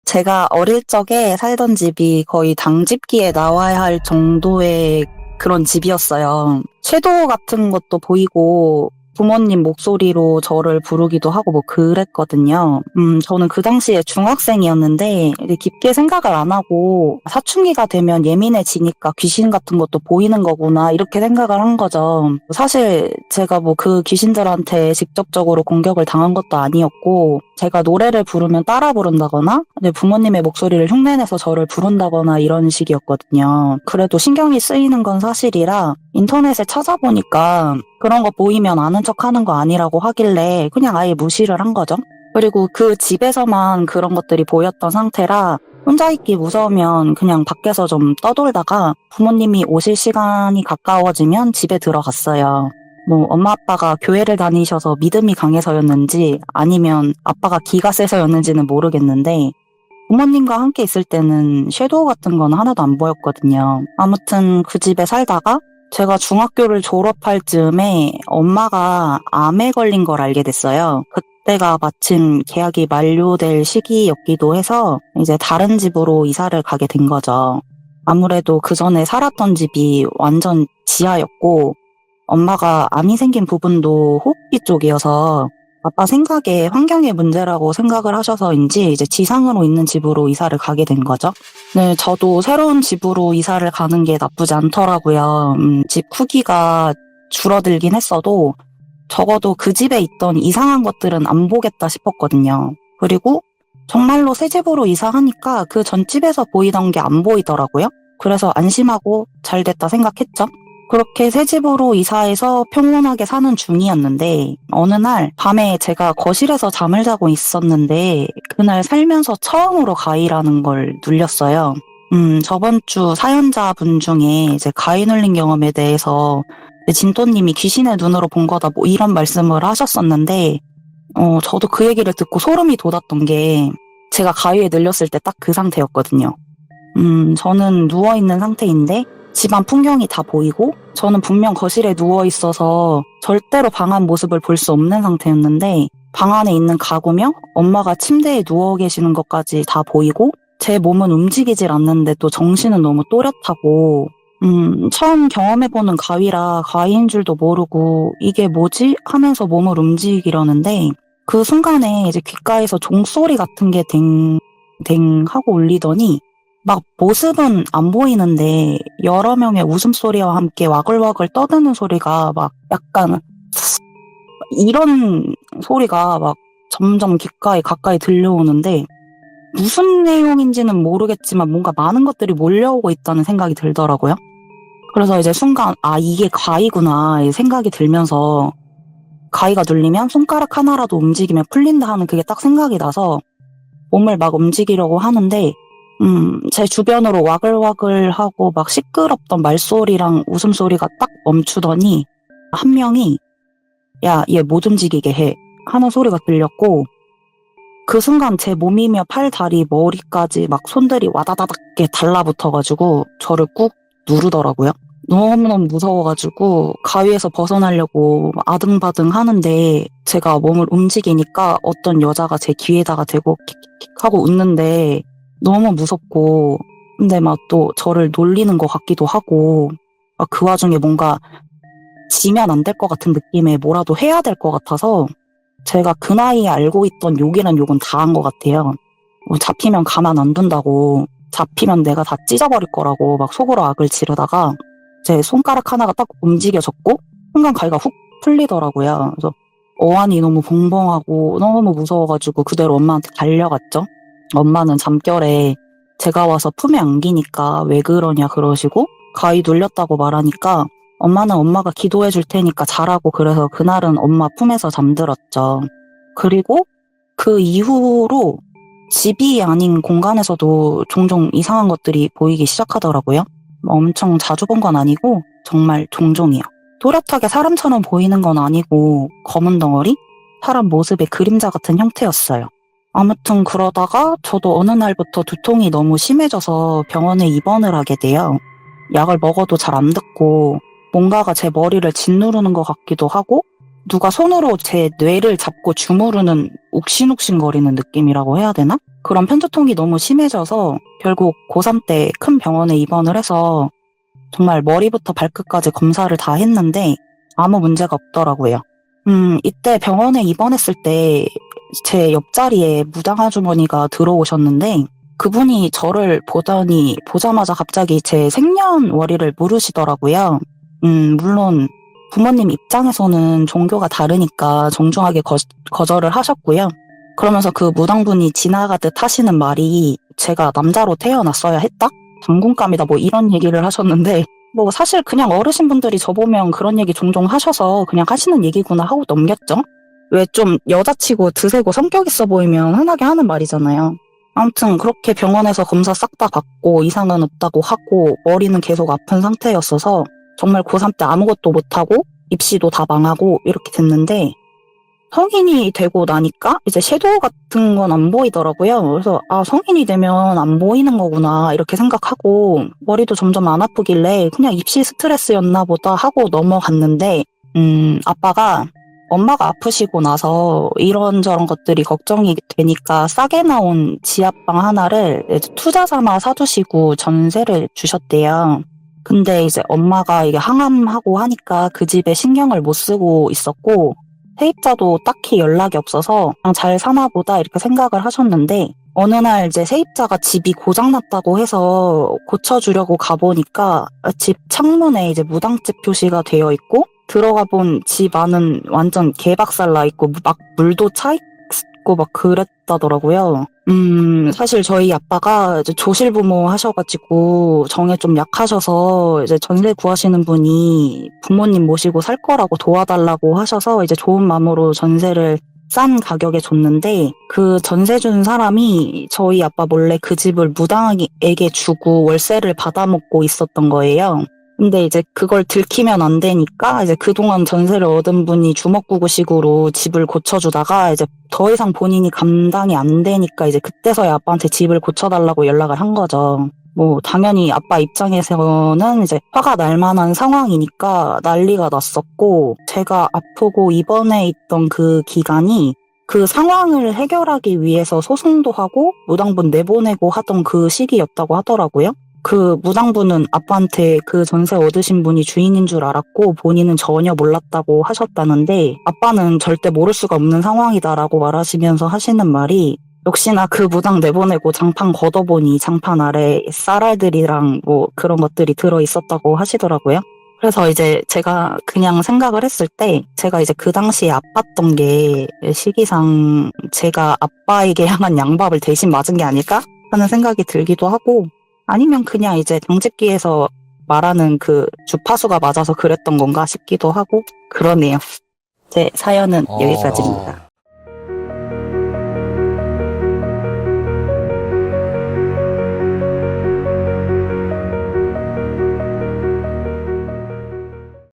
제가 어릴 적에 살던 집이 거의 당집기에 나와야 할 정도의 그런 집이었어요. 섀도우 같은 것도 보이고 부모님 목소리로 저를 부르기도 하고 뭐 그랬거든요. 저는 그 당시에 중학생이었는데 깊게 생각을 안 하고 사춘기가 되면 예민해지니까 귀신 같은 것도 보이는 거구나 이렇게 생각을 한 거죠. 사실 제가 뭐 그 귀신들한테 직접적으로 공격을 당한 것도 아니었고 제가 노래를 부르면 따라 부른다거나 부모님의 목소리를 흉내내서 저를 부른다거나 이런 식이었거든요. 그래도 신경이 쓰이는 건 사실이라 인터넷에 찾아보니까 그런 거 보이면 아는 척 하는 거 아니라고 하길래 그냥 아예 무시를 한 거죠. 그리고 그 집에서만 그런 것들이 보였던 상태라 혼자 있기 무서우면 그냥 밖에서 좀 떠돌다가 부모님이 오실 시간이 가까워지면 집에 들어갔어요. 뭐 엄마 아빠가 교회를 다니셔서 믿음이 강해서였는지 아니면 아빠가 기가 세서였는지는 모르겠는데 부모님과 함께 있을 때는 섀도우 같은 건 하나도 안 보였거든요. 아무튼 그 집에 살다가 제가 중학교를 졸업할 즈음에 엄마가 암에 걸린 걸 알게 됐어요. 그때가 마침 계약이 만료될 시기였기도 해서 이제 다른 집으로 이사를 가게 된 거죠. 아무래도 그 전에 살았던 집이 완전 지하였고 엄마가 암이 생긴 부분도 호흡기 쪽이어서 아빠 생각에 환경의 문제라고 생각을 하셔서인지 이제 지상으로 있는 집으로 이사를 가게 된 거죠. 네, 저도 새로운 집으로 이사를 가는 게 나쁘지 않더라고요. 집 크기가 줄어들긴 했어도 적어도 그 집에 있던 이상한 것들은 안 보겠다 싶었거든요. 그리고 정말로 새 집으로 이사하니까 그 전 집에서 보이던 게 안 보이더라고요. 그래서 안심하고 잘 됐다 생각했죠. 그렇게 새 집으로 이사해서 평온하게 사는 중이었는데 어느 날 밤에 제가 거실에서 잠을 자고 있었는데 그날 살면서 처음으로 가위라는 걸 눌렸어요. 저번 주 사연자분 중에 이제 가위 눌린 경험에 대해서 진또님이 귀신의 눈으로 본 거다 뭐 이런 말씀을 하셨었는데 저도 그 얘기를 듣고 소름이 돋았던 게 제가 가위에 눌렸을 때 딱 그 상태였거든요. 저는 누워있는 상태인데 집안 풍경이 다 보이고 저는 분명 거실에 누워있어서 절대로 방 안 모습을 볼 수 없는 상태였는데 방 안에 있는 가구며 엄마가 침대에 누워 계시는 것까지 다 보이고 제 몸은 움직이질 않는데 또 정신은 너무 또렷하고 처음 경험해보는 가위라 가위인 줄도 모르고 이게 뭐지? 하면서 몸을 움직이려는데 그 순간에 이제 귓가에서 종소리 같은 게 댕댕 하고 울리더니 막 모습은 안 보이는데 여러 명의 웃음소리와 함께 와글와글 떠드는 소리가 막 약간 이런 소리가 막 점점 귓가에 가까이 들려오는데 무슨 내용인지는 모르겠지만 뭔가 많은 것들이 몰려오고 있다는 생각이 들더라고요. 그래서 이제 순간 이게 가위구나 생각이 들면서 가위가 눌리면 손가락 하나라도 움직이면 풀린다 하는 그게 딱 생각이 나서 몸을 막 움직이려고 하는데 제 주변으로 와글와글하고 막 시끄럽던 말소리랑 웃음소리가 딱 멈추더니 한 명이 야, 얘 못 움직이게 해 하는 소리가 들렸고 그 순간 제 몸이며 팔, 다리, 머리까지 막 손들이 와다다닥게 달라붙어가지고 저를 꾹 누르더라고요. 너무너무 무서워가지고 가위에서 벗어나려고 아등바등 하는데 제가 몸을 움직이니까 어떤 여자가 제 귀에다가 대고 킥킥킥 하고 웃는데 너무 무섭고 근데 막 또 저를 놀리는 것 같기도 하고 그 와중에 뭔가 지면 안 될 것 같은 느낌에 뭐라도 해야 될 것 같아서 제가 그 나이에 알고 있던 욕이란 욕은 다 한 것 같아요. 잡히면 가만 안 둔다고 잡히면 내가 다 찢어버릴 거라고 막 속으로 악을 지르다가 제 손가락 하나가 딱 움직여졌고 순간 가위가 훅 풀리더라고요. 그래서 어안이 너무 벙벙하고 너무 무서워가지고 그대로 엄마한테 달려갔죠. 엄마는 잠결에 제가 와서 품에 안기니까 왜 그러냐 그러시고 가위 눌렸다고 말하니까 엄마는 엄마가 기도해 줄 테니까 자라고 그래서 그날은 엄마 품에서 잠들었죠. 그리고 그 이후로 집이 아닌 공간에서도 종종 이상한 것들이 보이기 시작하더라고요. 엄청 자주 본 건 아니고 정말 종종이요. 또렷하게 사람처럼 보이는 건 아니고 검은 덩어리? 사람 모습의 그림자 같은 형태였어요. 아무튼 그러다가 저도 어느 날부터 두통이 너무 심해져서 병원에 입원을 하게 돼요. 약을 먹어도 잘 안 듣고 뭔가가 제 머리를 짓누르는 것 같기도 하고 누가 손으로 제 뇌를 잡고 주무르는 욱신욱신거리는 느낌이라고 해야 되나? 그런 편두통이 너무 심해져서 결국 고3 때 큰 병원에 입원을 해서 정말 머리부터 발끝까지 검사를 다 했는데 아무 문제가 없더라고요. 이때 병원에 입원했을 때 제 옆자리에 무당 아주머니가 들어오셨는데 그분이 저를 보자마자 갑자기 제 생년월일을 물으시더라고요. 물론 부모님 입장에서는 종교가 다르니까 정중하게 거절을 하셨고요. 그러면서 그 무당분이 지나가듯 하시는 말이 제가 남자로 태어났어야 했다? 당군감이다 뭐 이런 얘기를 하셨는데 뭐 사실 그냥 어르신분들이 저보면 그런 얘기 종종 하셔서 그냥 하시는 얘기구나 하고 넘겼죠. 왜 좀 여자치고 드세고 성격 있어 보이면 흔하게 하는 말이잖아요. 아무튼 그렇게 병원에서 검사 싹 다 받고 이상은 없다고 하고 머리는 계속 아픈 상태였어서 정말 고3 때 아무것도 못하고 입시도 다 망하고 이렇게 됐는데 성인이 되고 나니까 이제 섀도우 같은 건 안 보이더라고요. 그래서 성인이 되면 안 보이는 거구나 이렇게 생각하고 머리도 점점 안 아프길래 그냥 입시 스트레스였나 보다 하고 넘어갔는데 아빠가 엄마가 아프시고 나서 이런저런 것들이 걱정이 되니까 싸게 나온 지하방 하나를 이제 투자 삼아 사두시고 전세를 주셨대요. 근데 이제 엄마가 이게 항암하고 하니까 그 집에 신경을 못 쓰고 있었고, 세입자도 딱히 연락이 없어서 그냥 잘 사나 보다 이렇게 생각을 하셨는데, 어느 날 이제 세입자가 집이 고장났다고 해서 고쳐주려고 가보니까 집 창문에 이제 무당집 표시가 되어 있고, 들어가 본 집 안은 완전 개박살 나 있고 막 물도 차 있고 막 그랬다더라고요. 사실 저희 아빠가 이제 조실부모 하셔가지고 정에 좀 약하셔서 이제 전세 구하시는 분이 부모님 모시고 살 거라고 도와달라고 하셔서 이제 좋은 마음으로 전세를 싼 가격에 줬는데, 그 전세 준 사람이 저희 아빠 몰래 그 집을 무당에게 주고 월세를 받아먹고 있었던 거예요. 근데 이제 그걸 들키면 안 되니까 이제 그동안 전세를 얻은 분이 주먹구구식으로 집을 고쳐주다가 이제 더 이상 본인이 감당이 안 되니까 이제 그때서야 아빠한테 집을 고쳐달라고 연락을 한 거죠. 뭐 당연히 아빠 입장에서는 이제 화가 날 만한 상황이니까 난리가 났었고, 제가 아프고 입원해 있던 그 기간이 그 상황을 해결하기 위해서 소송도 하고 무당분 내보내고 하던 그 시기였다고 하더라고요. 그 무당분은 아빠한테 그 전세 얻으신 분이 주인인 줄 알았고 본인은 전혀 몰랐다고 하셨다는데, 아빠는 절대 모를 수가 없는 상황이다라고 말하시면서 하시는 말이, 역시나 그 무당 내보내고 장판 걷어보니 장판 아래 쌀알들이랑 뭐 그런 것들이 들어있었다고 하시더라고요. 그래서 이제 제가 그냥 생각을 했을 때, 제가 이제 그 당시에 아팠던 게 시기상 제가 아빠에게 향한 양밥을 대신 맞은 게 아닐까 하는 생각이 들기도 하고, 아니면 그냥 이제 당직기에서 말하는 그 주파수가 맞아서 그랬던 건가 싶기도 하고 그러네요. 제 사연은 여기까지입니다.